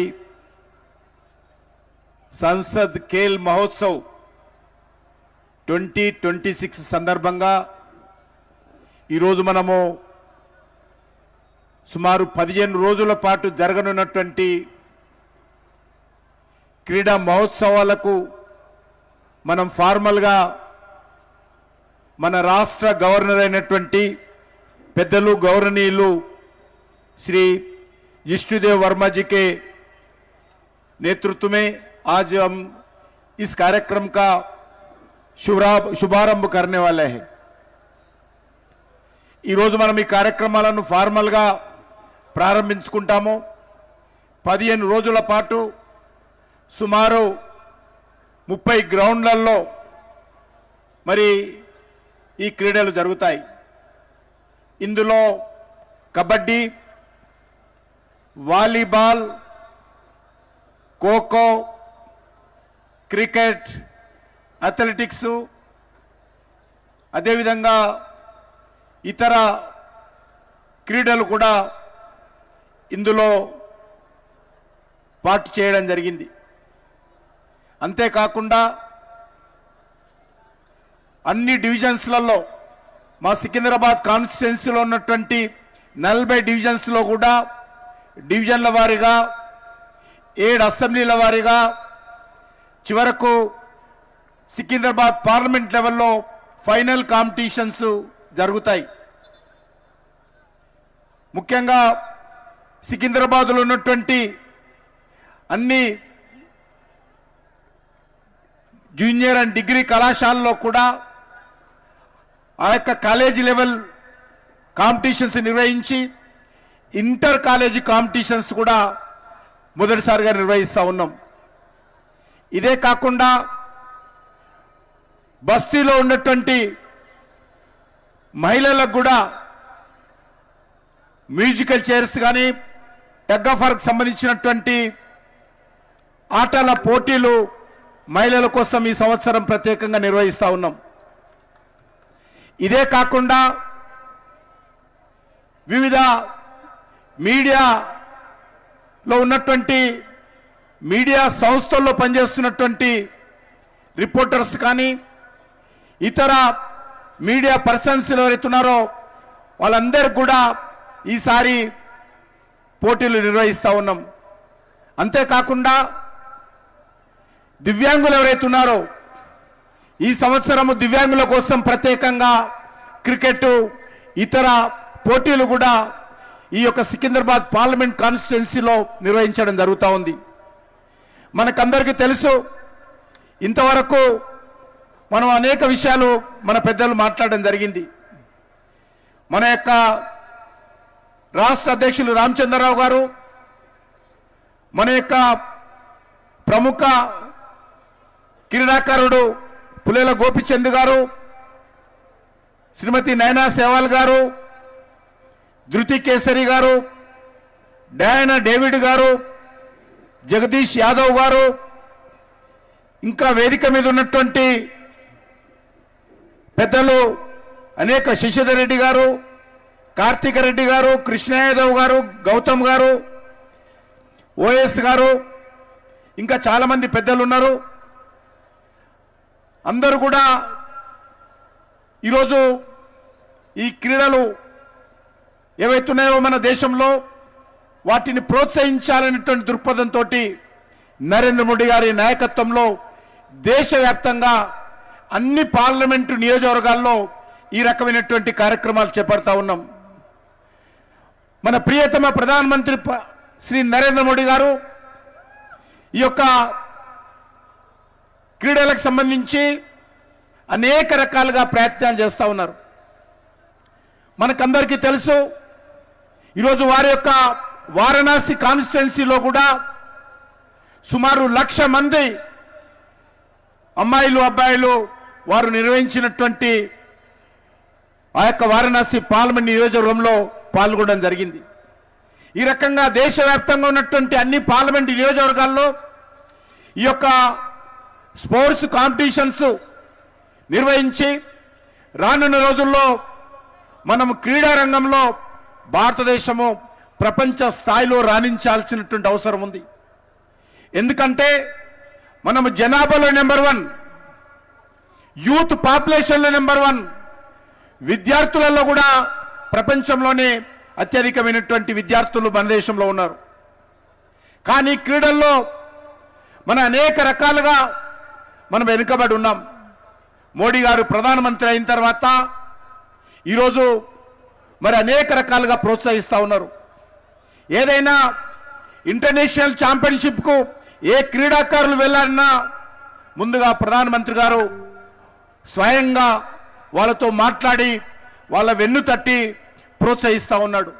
సంసద్ ఖేల్ మహోత్సవ్ 2026 సందర్భంగా ఈరోజు మనము సుమారు 15 రోజుల పాటు జరగనున్నటువంటి క్రీడా మహోత్సవాలకు మనం ఫార్మల్గా మన రాష్ట్ర గవర్నర్ అయినటువంటి పెద్దలు గౌరవనీయులు శ్రీ इष्टदेव वर्मा जी के नेतृत्व में आज हम इस कार्यक्रम का शुभारंभ करने वाले हैं. ఈ రోజు మనం ఈ కార్యక్రమాలను ఫార్మల్ గా ప్రారంభించుకుంటాము. 15 రోజుల పాటు సుమారు 30 గ్రౌండ్లలో మరి ఈ క్రీడలు జరుగుతాయి. ఇందులో kabaddi, volleyball, kho kho, cricket, athletics, అదేవిధంగా ఇతర క్రీడలు కూడా ఇందులో పార్ట్ చేయడం జరిగింది. అంతేకాకుండా అన్ని డివిజన్స్లలో మా సికింద్రాబాద్ కాన్స్టిట్యున్సీలో ఉన్నటువంటి 40 డివిజన్స్లో కూడా డివిజన్ల వారీగా 7 అసెంబ్లీల వారీగా చివరకు సికింద్రాబాద్ పార్లమెంట్ లెవెల్లో ఫైనల్ కాంపిటీషన్స్ జరుగుతాయి. ముఖ్యంగా సికింద్రాబాద్లో ఉన్నటువంటి అన్ని జూనియర్ అండ్ డిగ్రీ కళాశాలలో కూడా ఆ యొక్క కాలేజీ లెవెల్ కాంపిటీషన్స్ నిర్వహించి ఇంటర్ కాలేజీ కాంపిటీషన్స్ కూడా మొదటిసారిగా నిర్వహిస్తూ ఉన్నాం. ఇదే కాకుండా బస్తీలో ఉన్నటువంటి మహిళలకు కూడా మ్యూజికల్ చైర్స్ కానీ టగ్ ఆఫ్ వార్కి సంబంధించినటువంటి ఆటల పోటీలు మహిళల కోసం ఈ సంవత్సరం ప్రత్యేకంగా నిర్వహిస్తూ ఉన్నాం. ఇదే కాకుండా వివిధ మీడియాలో ఉన్నటువంటి మీడియా సంస్థల్లో పనిచేస్తున్నటువంటి రిపోర్టర్స్ కానీ ఇతర మీడియా పర్సన్స్ ఎవరైతే ఉన్నారో వాళ్ళందరూ కూడా ఈసారి పోటీలు నిర్వహిస్తూ ఉన్నాం. అంతేకాకుండా దివ్యాంగులు ఎవరైతే ఉన్నారో ఈ సంవత్సరము దివ్యాంగుల కోసం ప్రత్యేకంగా క్రికెట్, ఇతర పోటీలు కూడా ఈ యొక్క సికింద్రాబాద్ పార్లమెంట్ కాన్స్టిట్యున్సీలో నిర్వహించడం జరుగుతూ ఉంది. మనకందరికీ తెలుసు, ఇంతవరకు మనం అనేక విషయాలు మన పెద్దలు మాట్లాడడం జరిగింది. మన యొక్క రాష్ట్ర అధ్యక్షులు రామచంద్రరావు గారు, మన యొక్క ప్రముఖ క్రీడాకారుడు పులేల గోపిచంద్ గారు, శ్రీమతి నైనా సేవాల్ గారు, ధృతి కేసరి గారు, డయానా డేవిడ్ గారు, జగదీష్ యాదవ్ గారు, ఇంకా వేదిక మీద ఉన్నటువంటి పెద్దలు అనేక శశిధర్ రెడ్డి గారు, కార్తీక రెడ్డి గారు, కృష్ణ యాదవ్ గారు, గౌతమ్ గారు, ఓఎస్ గారు, ఇంకా చాలా మంది పెద్దలు ఉన్నారు. అందరూ కూడా ఈరోజు ఈ క్రీడలు ఏవైతున్నాయో మన దేశంలో వాటిని ప్రోత్సహించాలనేటువంటి దృక్పథంతో నరేంద్ర మోడీ గారి నాయకత్వంలో దేశవ్యాప్తంగా అన్ని పార్లమెంటు నియోజకవర్గాల్లో ఈ రకమైనటువంటి కార్యక్రమాలు చేపడతా ఉన్నాం. మన ప్రియతమ ప్రధానమంత్రి శ్రీ నరేంద్ర మోడీ గారు ఈ యొక్క క్రీడలకు సంబంధించి అనేక రకాలుగా ప్రయత్నాలు చేస్తూ ఉన్నారు. మనకందరికీ తెలుసు, ఈరోజు వారి యొక్క వారణాసి కాన్స్టిట్యున్సీలో కూడా సుమారు 1,00,000 మంది అమ్మాయిలు అబ్బాయిలు వారు నిర్వహించినటువంటి ఆ యొక్క వారణాసి పార్లమెంట్ నియోజకవర్గంలో పాల్గొనడం జరిగింది. ఈ రకంగా దేశవ్యాప్తంగా ఉన్నటువంటి అన్ని పార్లమెంట్ నియోజకవర్గాల్లో ఈ యొక్క స్పోర్ట్స్ కాంపిటీషన్స్ నిర్వహించి రానున్న రోజుల్లో మనం క్రీడా రంగంలో భారతదేశము ప్రపంచ స్థాయిలో రాణించాల్సినటువంటి అవసరం ఉంది. ఎందుకంటే మనము జనాభాలో నెంబర్ 1, యూత్ పాపులేషన్లో నెంబర్ 1, విద్యార్థులలో కూడా ప్రపంచంలోనే అత్యధికమైనటువంటి విద్యార్థులు మన దేశంలో ఉన్నారు. కానీ క్రీడల్లో మన అనేక రకాలుగా మనం వెనుకబడి ఉన్నాం. మోడీ గారు ప్రధానమంత్రి అయిన తర్వాత ఈరోజు మరి అనేక రకాలుగా ప్రోత్సహిస్తూ ఉన్నారు. ఏదైనా ఇంటర్నేషనల్ ఛాంపియన్షిప్కు ఏ క్రీడాకారులు వెళ్ళాలన్నా ముందుగా ప్రధానమంత్రి గారు స్వయంగా వాళ్ళతో మాట్లాడి వాళ్ళ వెన్ను తట్టి ప్రోత్సహిస్తూ ఉన్నాడు.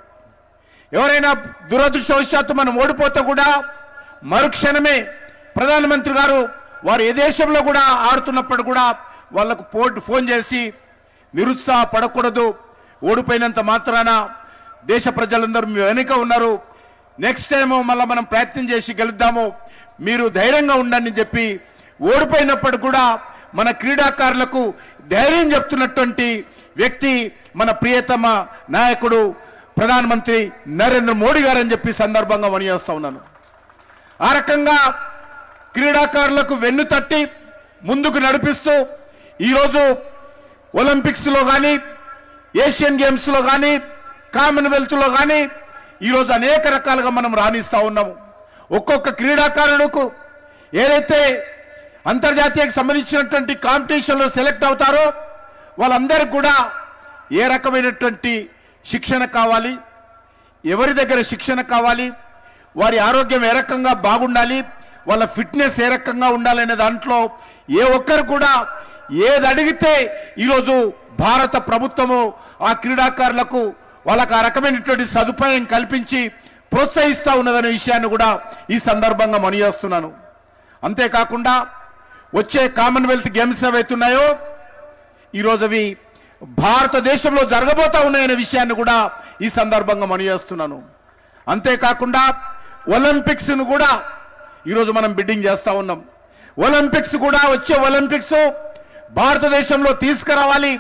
ఎవరైనా దురదృష్టవశాత్తు మనం ఓడిపోతే కూడా మరుక్షణమే ప్రధానమంత్రి గారు వారు ఏ దేశంలో కూడా ఆడుతున్నప్పుడు కూడా వాళ్ళకు ఫోన్ చేసి నిరుత్సాహపడకూడదు, ఓడిపోయినంత మాత్రాన దేశ ప్రజలందరూ మీ వెనుక ఉన్నారు, నెక్స్ట్ టైం మళ్ళీ మనం ప్రయత్నం చేసి గెలుద్దాము, మీరు ధైర్యంగా ఉండండి అని చెప్పి ఓడిపోయినప్పుడు కూడా మన క్రీడాకారులకు ధైర్యం చెప్తున్నటువంటి వ్యక్తి మన ప్రియతమ నాయకుడు ప్రధానమంత్రి నరేంద్ర మోడీ గారు అని చెప్పి సందర్భంగా మనియేస్తా ఉన్నాను. ఆ రకంగా క్రీడాకారులకు వెన్ను తట్టి ముందుకు నడిపిస్తూ ఈరోజు ఒలింపిక్స్లో కానీ, ఏషియన్ గేమ్స్లో కానీ, కామన్వెల్త్లో కానీ ఈరోజు అనేక రకాలుగా మనం రాణిస్తూ ఉన్నాము. ఒక్కొక్క క్రీడాకారులకు ఏదైతే అంతర్జాతీయకు సంబంధించినటువంటి కాంపిటీషన్లో సెలెక్ట్ అవుతారో వాళ్ళందరికీ కూడా ఏ రకమైనటువంటి శిక్షణ కావాలి, ఎవరి దగ్గర శిక్షణ కావాలి, వారి ఆరోగ్యం ఏ రకంగా బాగుండాలి, వాళ్ళ ఫిట్నెస్ ఏ రకంగా ఉండాలనే దాంట్లో ఏ ఒక్కరు కూడా ఏది అడిగితే ఈరోజు భారత ప్రభుత్వము ఆ క్రీడాకారులకు వాళ్ళకు ఆ రకమైనటువంటి సదుపాయం కల్పించి ప్రోత్సహిస్తూ ఉన్నదనే విషయాన్ని కూడా ఈ సందర్భంగా మనియేస్తున్నాను. అంతేకాకుండా వచ్చే కామన్వెల్త్ గేమ్స్ ఏవైతున్నాయో ఈరోజు అవి భారతదేశంలో జరగబోతా ఉన్నాయనే విషయాన్ని కూడా ఈ సందర్భంగా మనియేస్తున్నాను. అంతేకాకుండా ఒలింపిక్స్ను కూడా ఈరోజు మనం బిడ్డింగ్ చేస్తూ ఉన్నాం. ఒలింపిక్స్ కూడా వచ్చే ఒలింపిక్స్ భారతదేశంలో తీసుకురావాలి,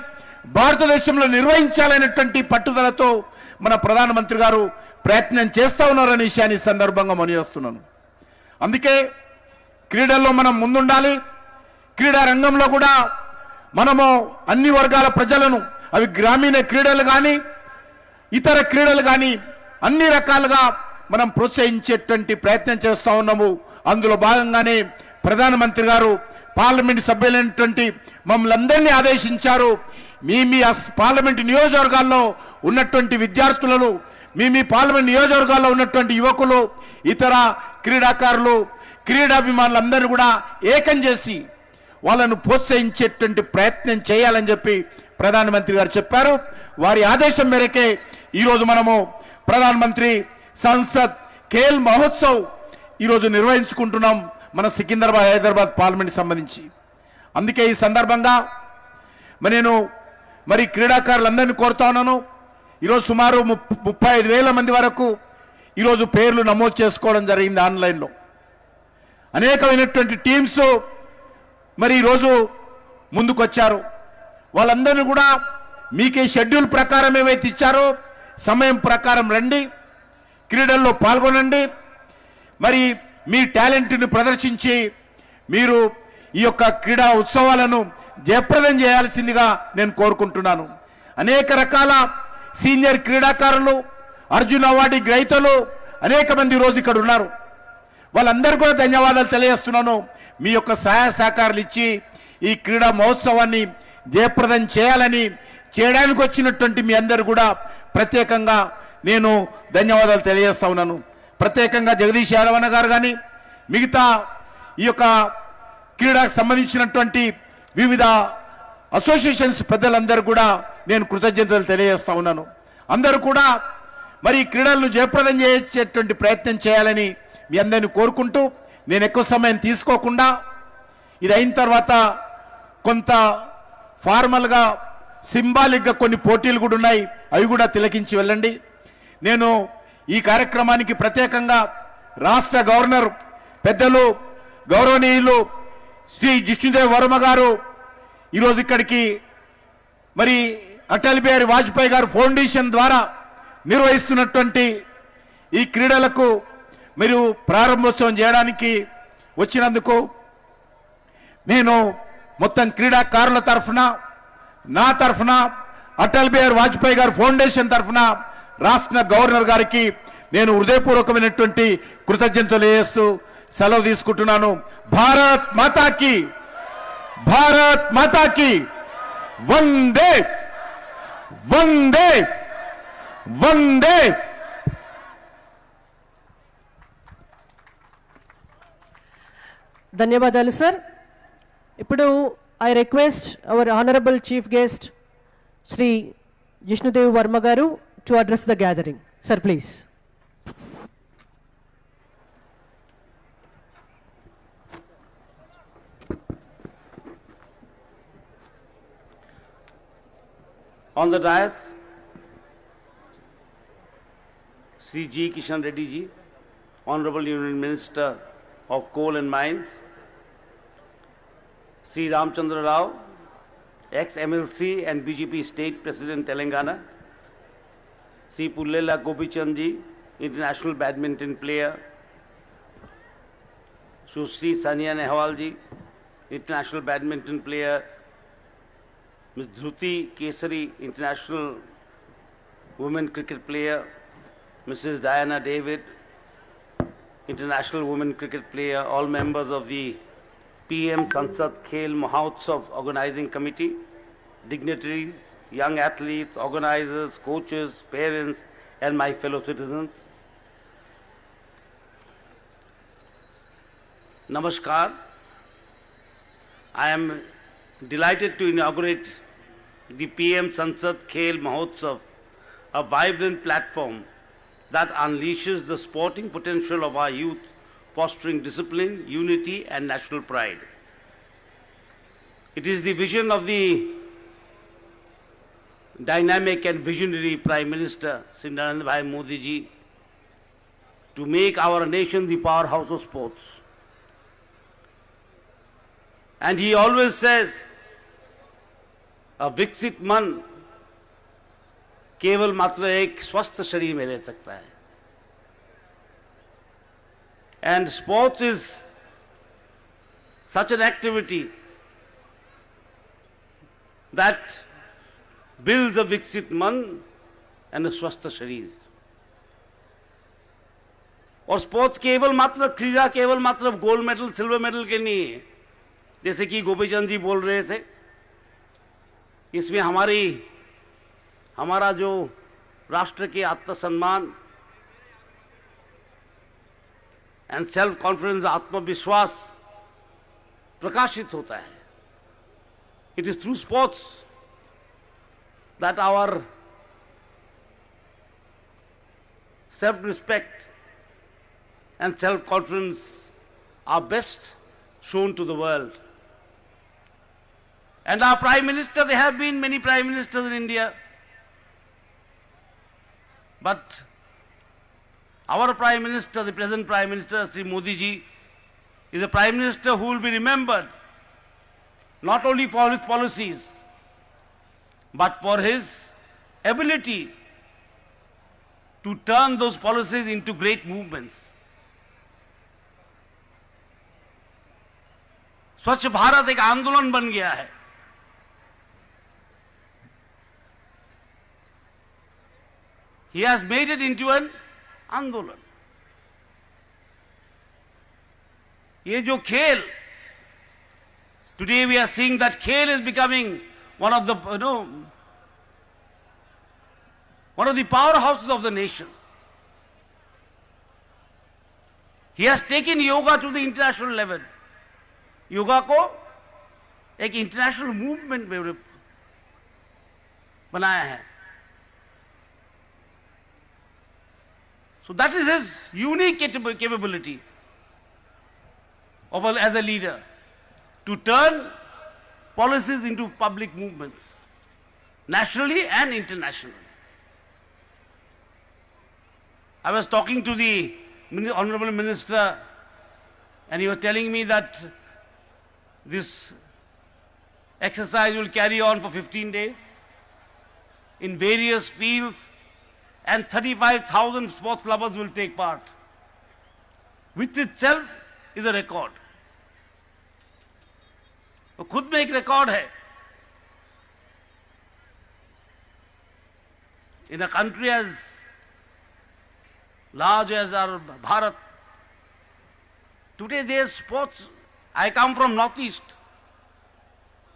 భారతదేశంలో నిర్వహించాలనేటువంటి పట్టుదలతో మన ప్రధానమంత్రి గారు ప్రయత్నం చేస్తూ ఉన్నారనే విషయాన్ని ఈ సందర్భంగా మనియేస్తున్నాను. అందుకే క్రీడల్లో మనం ముందుండాలి. క్రీడా రంగంలో కూడా మనము అన్ని వర్గాల ప్రజలను, అవి గ్రామీణ క్రీడలు కానీ ఇతర క్రీడలు కానీ అన్ని రకాలుగా మనం ప్రోత్సహించేటువంటి ప్రయత్నం చేస్తూ ఉన్నాము. అందులో భాగంగానే ప్రధానమంత్రి గారు పార్లమెంట్ సభ్యులైనటువంటి మమ్మల్ని అందరినీ ఆదేశించారు. మీ పార్లమెంట్ నియోజకవర్గాల్లో ఉన్నటువంటి విద్యార్థులను, మీ పార్లమెంట్ నియోజకవర్గాల్లో ఉన్నటువంటి యువకులు, ఇతర క్రీడాకారులు, క్రీడాభిమానులందరినీ కూడా ఏకం చేసి వాళ్ళను ప్రోత్సహించేటువంటి ప్రయత్నం చేయాలని చెప్పి ప్రధానమంత్రి గారు చెప్పారు. వారి ఆదేశం మేరకే ఈరోజు మనము ప్రధానమంత్రి సంసద్ ఖేల్ మహోత్సవ్ ఈరోజు నిర్వహించుకుంటున్నాం మన సికింద్రాబాద్ హైదరాబాద్ పార్లమెంట్ సంబంధించి. అందుకే ఈ సందర్భంగా నేను క్రీడాకారులందరినీ కోరుతా ఉన్నాను. ఈరోజు సుమారు 35,000 మంది వరకు ఈరోజు పేర్లు నమోదు చేసుకోవడం జరిగింది ఆన్లైన్లో. అనేకమైనటువంటి టీమ్స్ ఈరోజు ముందుకొచ్చారు. వాళ్ళందరినీ కూడా మీకే షెడ్యూల్ ప్రకారం ఏవైతే ఇచ్చారో సమయం ప్రకారం రండి, క్రీడల్లో పాల్గొనండి, మీ టాలెంట్ని ప్రదర్శించి మీరు ఈ యొక్క క్రీడా ఉత్సవాలను జయప్రదం చేయాల్సిందిగా నేను కోరుకుంటున్నాను. అనేక రకాల సీనియర్ క్రీడాకారులు, అర్జున్ అవార్డు గ్రహీతలు అనేక మంది ఈరోజు ఇక్కడ ఉన్నారు. వాళ్ళందరూ కూడా ధన్యవాదాలు తెలియజేస్తున్నాను. మీ యొక్క సహాయ సహకారాలు ఇచ్చి ఈ క్రీడా మహోత్సవాన్ని జయప్రదం చేయాలని చేయడానికి వచ్చినటువంటి మీ అందరు కూడా ప్రత్యేకంగా నేను ధన్యవాదాలు తెలియజేస్తా ఉన్నాను. ప్రత్యేకంగా జగదీష్ యాదవన్న గారు కానీ మిగతా ఈ యొక్క క్రీడకు సంబంధించినటువంటి వివిధ అసోసియేషన్స్ పెద్దలందరూ కూడా నేను కృతజ్ఞతలు తెలియజేస్తా ఉన్నాను. అందరూ కూడా మరి ఈ క్రీడలను జయప్రదం చేసేటువంటి ప్రయత్నం చేయాలని మీ అందరిని కోరుకుంటూ నేను ఎక్కువ సమయం తీసుకోకుండా ఇది అయిన తర్వాత కొంత ఫార్మల్గా సింబాలిక్గా కొన్ని పోటీలు కూడా ఉన్నాయి, అవి కూడా తిలకించి వెళ్ళండి. నేను ఈ కార్యక్రమానికి ప్రత్యేకంగా రాష్ట్ర గవర్నర్ పెద్దలు గౌరవనీయులు శ్రీ జిష్ణుదేవ్ వర్మ గారు ఈరోజు ఇక్కడికి మరి అటల్ బిహారీ వాజ్పేయి గారు ఫౌండేషన్ ద్వారా నిర్వహిస్తున్నటువంటి ఈ క్రీడలకు మీరు ప్రారంభోత్సవం చేయడానికి వచ్చినందుకు నేను మొత్తం క్రీడాకారుల తరఫున నా తరఫున అటల్ బిహారీ వాజ్పేయి గారు ఫౌండేషన్ తరఫున రాష్ట్ర గవర్నర్ గారికి నేను హృదయపూర్వకమైనటువంటి కృతజ్ఞతలు చేస్తూ సెలవు తీసుకుంటున్నాను. భారత్ మాతాకి, భారత్ మాతాకి వందే వందే వందే. ధన్యవాదాలు సార్. ఇప్పుడు I request our honourable chief guest Shri Jishnu Dev Varma గారు to address the gathering. Sir please. On the dais, Sri G. Kishan Reddy ji, Honorable Union Minister of Coal and Mines, Sri Ramchandra Rao, ex-MLC and BJP State President Telangana, Sri Pullela Gopichand ji, international badminton player, Sri Sania Nehwal ji, international badminton player, Ms. Dhruti Kesari, international women cricket player, Mrs. Diana David, international women cricket player, all members of the PM Sansad Khel Mahotsav Organizing Committee, dignitaries, young athletes, organizers, coaches, parents, and my fellow citizens. Namaskar. I am delighted to inaugurate the PM Sansad Khel Mahotsav, a vibrant platform that unleashes the sporting potential of our youth, fostering discipline, unity, and national pride. It is the vision of the dynamic and visionary Prime Minister, Sri Narendra Bhai Modi ji, to make our nation the powerhouse of sports. And he always says, a विकसित मन केवल मात्र एक स्वस्थ शरीर में रह सकता है. And sports is such an activity that builds a विकसित मन and a स्वस्थ शरीर. और स्पोर्ट्स केवल मात्र क्रीड़ा केवल मात्र गोल्ड मेडल सिल्वर मेडल के नहीं है, जैसे कि गोपीचंद जी बोल रहे थे. इसमें हमारा जो राष्ट्र के आत्मसम्मान एंड सेल्फ कॉन्फिडेंस, आत्मविश्वास प्रकाशित होता है. It is through sports that our self respect and self-confidence are best shown to the world. And our Prime Minister, there have been many Prime Ministers in India, but our Prime Minister, the present Prime Minister, Sri Modi ji, is a Prime Minister who will be remembered not only for his policies, but for his ability to turn those policies into great movements. स्वच्छ भारत एक आंदोलन बन गया है. He has made it into an आंदोलन. ये जो खेल Today we are seeing that Khel is becoming one of the, one of the powerhouses of the nation. He has taken yoga to the international level. Yoga को एक international movement में बनाया है. So that is his unique capability as a leader, to turn policies into public movements, nationally and internationally. I was talking to the Honorable Minister, and he was telling me that this exercise will carry on for 15 days in various fields, and 35,000 sports lovers will take part, which itself is a record. वो खुद में एक record है. In a country as large as our Bharat, today there is sports. I come from North East.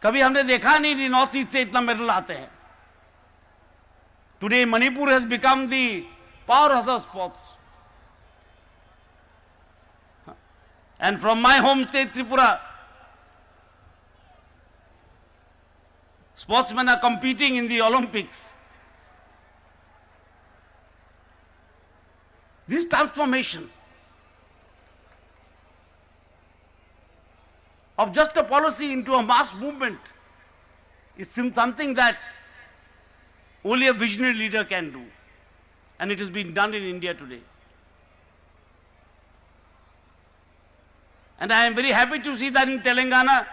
कभी हमने देखा नहीं कि North East से इतना मेडल आते हैं. Today Manipur has become the powerhouse of sports. And from my home state Tripura, sportsmen are competing in the Olympics. This transformation of just a policy into a mass movement is something that only a visionary leader can do. And it has been done in India today. And I am very happy to see that in Telangana,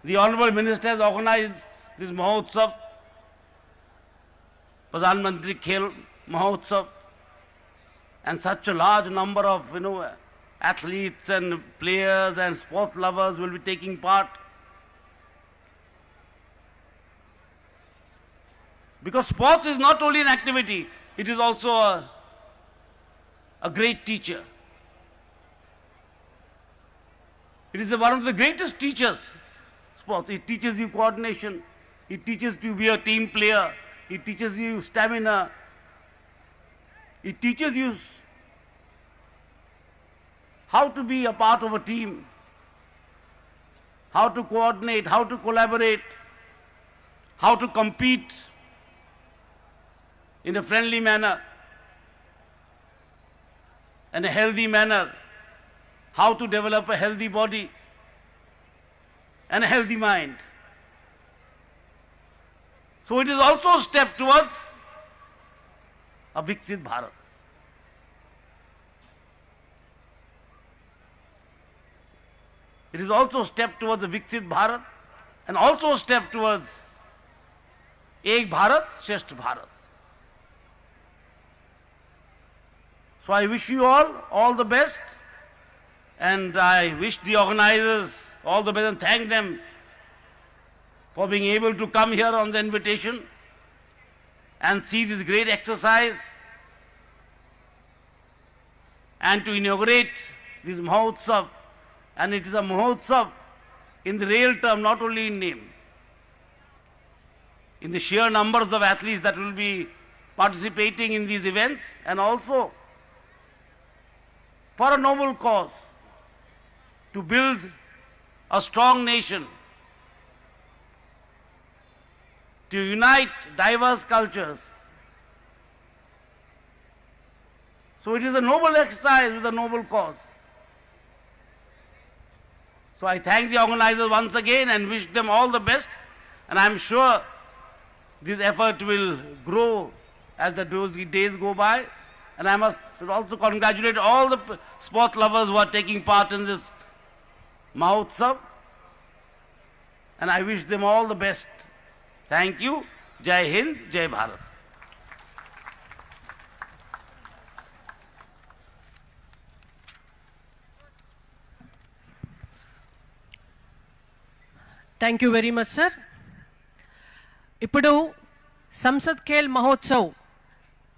the Honorable Minister has organized this Mahotsav, Pradhan Mantri Khel Mahotsav, and such a large number of athletes and players and sports lovers will be taking part. Because sports is not only an activity, it is also a great teacher. It is one of the greatest teachers, sports. It teaches you coordination, it teaches you to be a team player, it teaches you stamina, it teaches you how to be a part of a team, how to coordinate, how to collaborate, how to compete in a friendly manner and a healthy manner, how to develop a healthy body and a healthy mind. So it is also a step towards a Viksit Bharat. It is also a step towards a Viksit Bharat and also a step towards Ek Bharat, Shresth Bharat. So I wish you all the best, and I wish the organizers all the best and thank them for being able to come here on the invitation and see this great exercise and to inaugurate this Mahotsav. And it is a Mahotsav in the real term, not only in name. In the sheer numbers of athletes that will be participating in these events, and also for a noble cause, to build a strong nation, to unite diverse cultures. So it is a noble exercise with a noble cause. So I thank the organizers once again and wish them all the best, and I am sure this effort will grow as the days go by. And I must also congratulate all the sport lovers who are taking part in this Mahotsav, and I wish them all the best. Thank you. Jai Hind, Jai Bharat. Thank you very much sir. ఇప్పుడు సంసద్ ఖేల్ మహోత్సవ్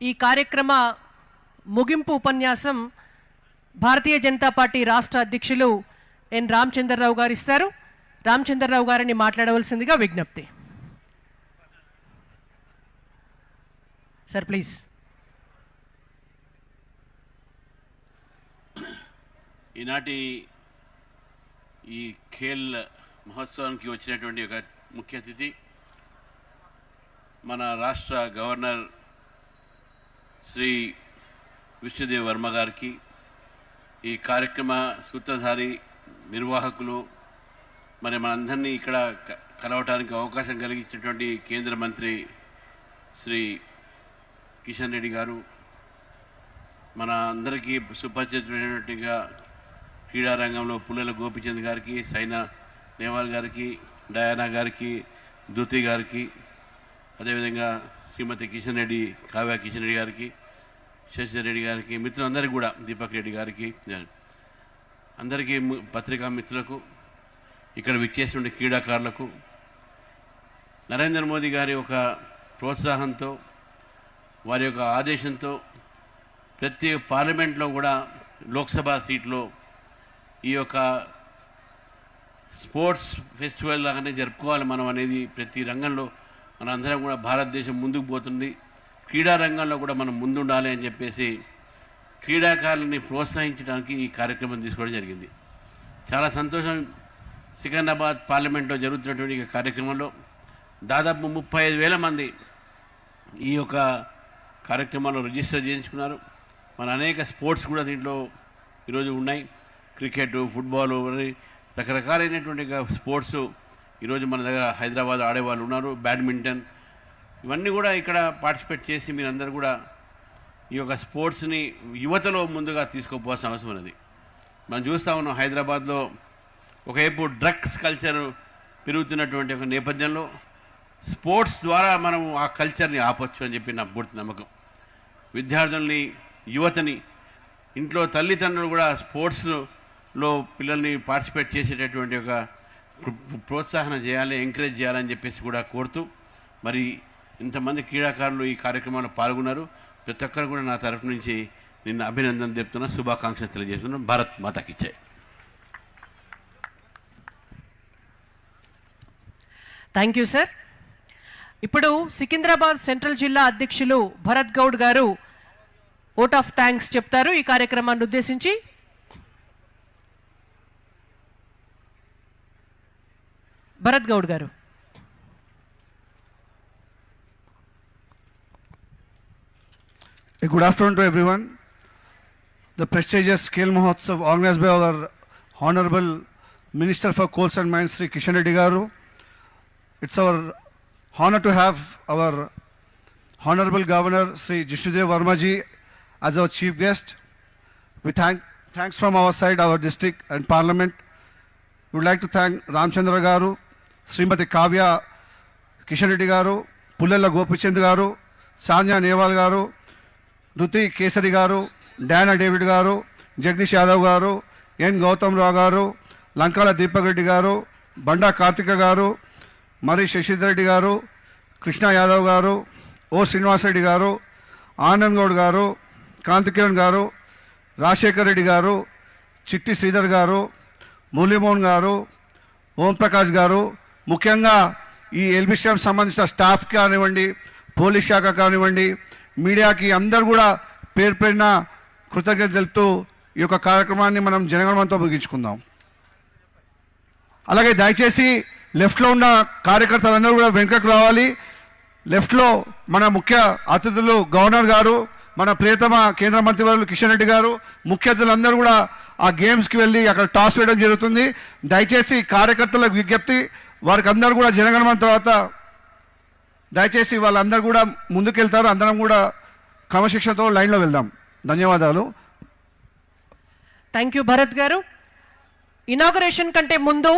ఈ కార్యక్రమ ముగింపు ఉపన్యాసం భారతీయ Janata party రాష్ట్ర అధ్యక్షులు ఎన్ రామచంద్రరావు గారు ఇస్తారు. రామచంద్రరావు గారిని మాట్లాడవలసిందిగా విజ్ఞప్తి. Sir please. ఈనాటి ఈ ఖేల్ మహోత్సవానికి వచ్చినటువంటి ఒక ముఖ్య అతిథి మన రాష్ట్ర గవర్నర్ శ్రీ విష్ణుదేవ్ వర్మ గారికి, ఈ కార్యక్రమ సూత్రధారి నిర్వాహకులు, మరి మనందరినీ ఇక్కడ కలవటానికి అవకాశం కలిగించినటువంటి కేంద్ర మంత్రి శ్రీ కిషన్ రెడ్డి గారు, మన అందరికీ సుపరిచితులైనట్టుగా క్రీడారంగంలో పుల్లెల గోపిచంద్ గారికి, సైనా నెహ్వాల్ గారికి, డయానా గారికి, ధృతి గారికి, అదేవిధంగా శ్రీమతి కిషన్ రెడ్డి, కావ్య కిషన్ రెడ్డి గారికి, శశిధర్ రెడ్డి గారికి, మిత్రులందరికీ కూడా, దీపక్ రెడ్డి గారికి, అందరికీ, పత్రికా మిత్రులకు, ఇక్కడ విచ్చేసినటువంటి క్రీడాకారులకు, నరేంద్ర మోదీ గారి ఒక ప్రోత్సాహంతో, వారి యొక్క ఆదేశంతో ప్రతి పార్లమెంట్లో కూడా లోక్సభ సీట్లో ఈ యొక్క స్పోర్ట్స్ ఫెస్టివల్ లాగానే జరుపుకోవాలి మనం అనేది ప్రతి రంగంలో మనందరం కూడా భారతదేశం ముందుకు పోతుంది. క్రీడా రంగంలో కూడా మనం ముందుండాలి అని చెప్పేసి క్రీడాకారులని ప్రోత్సహించడానికి ఈ కార్యక్రమం తీసుకోవడం జరిగింది. చాలా సంతోషం. సికింద్రాబాద్ పార్లమెంట్లో జరుగుతున్నటువంటి ఈ కార్యక్రమంలో దాదాపు 35,000 మంది ఈ యొక్క కార్యక్రమాల్లో రిజిస్టర్ చేయించుకున్నారు. మన అనేక స్పోర్ట్స్ కూడా దీంట్లో ఈరోజు ఉన్నాయి. క్రికెట్, ఫుట్బాల్, రకరకాలైనటువంటి స్పోర్ట్స్ ఈరోజు మన దగ్గర హైదరాబాద్ ఆడేవాళ్ళు ఉన్నారు. బ్యాడ్మింటన్, ఇవన్నీ కూడా ఇక్కడ పార్టిసిపేట్ చేసి మీరందరూ కూడా ఈ యొక్క స్పోర్ట్స్ని యువతలో ముందుగా తీసుకోపోవాల్సిన అవసరం ఉన్నది. మనం చూస్తూ ఉన్నాం హైదరాబాద్లో ఒకవైపు డ్రగ్స్ కల్చర్ పెరుగుతున్నటువంటి ఒక నేపథ్యంలో స్పోర్ట్స్ ద్వారా మనం ఆ కల్చర్ని ఆపొచ్చు అని చెప్పి నా పూర్తి నమ్మకం. విద్యార్థుల్ని, యువతని, ఇంట్లో తల్లిదండ్రులు కూడా స్పోర్ట్స్లో పిల్లల్ని పార్టిసిపేట్ చేసేటటువంటి ఒక ప్రోత్సాహన చేయాలి, ఎంకరేజ్ చేయాలని చెప్పేసి కూడా కోరుతూ, మరి ఇంతమంది క్రీడాకారులు ఈ కార్యక్రమంలో పాల్గొన్నారు. ప్రతి ఒక్కరు కూడా నా తరఫు నుంచి నిన్న అభినందన చెప్తున్నా, శుభాకాంక్షలు తెలియజేస్తున్నాను. భారత్ మాతాకి జై. Thank you sir. ఇప్పుడు సికింద్రాబాద్ సెంట్రల్ జిల్లా అధ్యక్షులు భరత్ గౌడ్ గారు ఓట్ ఆఫ్ థ్యాంక్స్ చెప్తారు ఈ కార్యక్రమాన్ని ఉద్దేశించి. భరత్ గౌడ్ గారు. Good afternoon to everyone. The prestigious Khel Mahotsav organized by our Honorable Minister for Coals and Mines, Sri Kishan Reddy Garu. It's our honor to have our Honorable Governor Sri Jishnudev Verma ji as our chief guest. We thanks from our side, our district and parliament. We would like to thank Ramchandra Garu, Srimati Kavya Kishan Reddy Garu, Pullela Gopichand Garu, Sanya Nehwal Garu, ధృతి కేసరి గారు, Diana David గారు, జగదీష్ యాదవ్ గారు, ఎన్ గౌతమ్ రావు గారు, లంకాల దీపక్ రెడ్డి గారు, బండా కార్తిక గారు, మరి శశిధర్ రెడ్డి గారు, కృష్ణ యాదవ్ గారు, ఓ శ్రీనివాసరెడ్డి గారు, ఆనంద్ గౌడ్ గారు, కాంతికిరణ్ గారు, రాజశేఖర్ రెడ్డి గారు, చిట్టి శ్రీధర్ గారు, మురళీమోహన్ గారు, ఓంప్రకాష్ గారు, ముఖ్యంగా ఈ ఎల్బిస్టాం సంబంధించిన స్టాఫ్ కానివ్వండి, పోలీస్ శాఖ కానివ్వండి, మీడియాకి అందరు కూడా పేరు పేరున కృతజ్ఞత తెలుపుతూ ఈ యొక్క కార్యక్రమాన్ని మనం జనగణమంతో ముగించుకుందాం. అలాగే దయచేసి లెఫ్ట్లో ఉన్న కార్యకర్తలందరూ కూడా వెనుకకు రావాలి. లెఫ్ట్లో మన ముఖ్య అతిథులు గవర్నర్ గారు, మన ప్రియతమ కేంద్ర మంత్రివర్యులు కిషన్ రెడ్డి గారు, ముఖ్య అతిథులందరూ కూడా ఆ గేమ్స్కి వెళ్ళి అక్కడ టాస్ వేయడం జరుగుతుంది. దయచేసి కార్యకర్తలకు విజ్ఞప్తి, వారికి అందరూ కూడా జనగణమన తర్వాత దయచేసి వాళ్ళందరూ కూడా ముందుకెళ్తారు. అందరం కూడా క్రమశిక్షణతో లైన్లో వెళ్దాం. ధన్యవాదాలు. థ్యాంక్ యూ భరత్ గారు. ఇనాగరేషన్ కంటే ముందు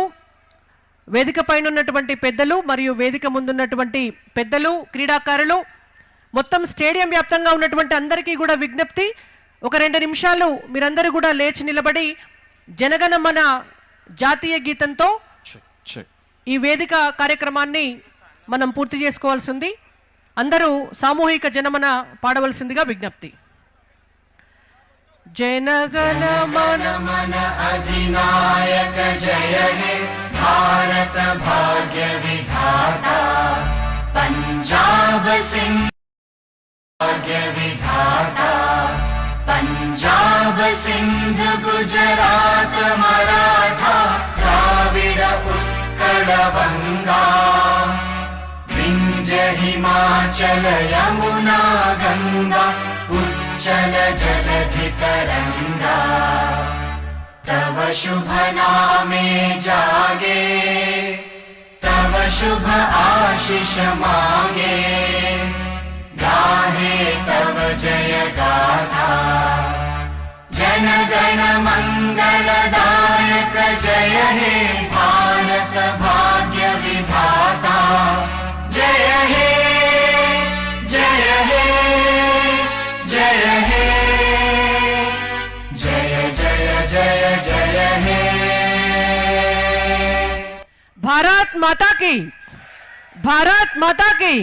వేదిక పైన ఉన్నటువంటి పెద్దలు మరియు వేదిక ముందున్నటువంటి పెద్దలు, క్రీడాకారులు, మొత్తం స్టేడియం వ్యాప్తంగా ఉన్నటువంటి అందరికీ కూడా విజ్ఞప్తి, ఒక 2 నిమిషాలు మీరందరూ కూడా లేచి నిలబడి జనగణమన జాతీయ గీతంతో ఈ వేదిక కార్యక్రమాన్ని మనం పూర్తి చేసుకోవాల్సింది. అందరూ సామూహిక జనమన పాడవలసిందిగా విజ్ఞప్తి. जनगण मन अधिनायक जय हे भारत भाग्य विधाता पंजाब सिंह भाग्य विधाता पंजाब सिंध गुजरात मराठा द्राविड उत्कल बंगा विंध्य हिमाचल यमुना गंगा उच्चल जलधि तरंगा तव शुभ नामे जागे तव शुभ आशीष मांगे गाहे तव जय गाथा जन गण मंगलदायक जय हे भारत भाग्य विधाता जय हे जय हे जय हे जय जय जय जय हे भारत माता की, भारत माता की।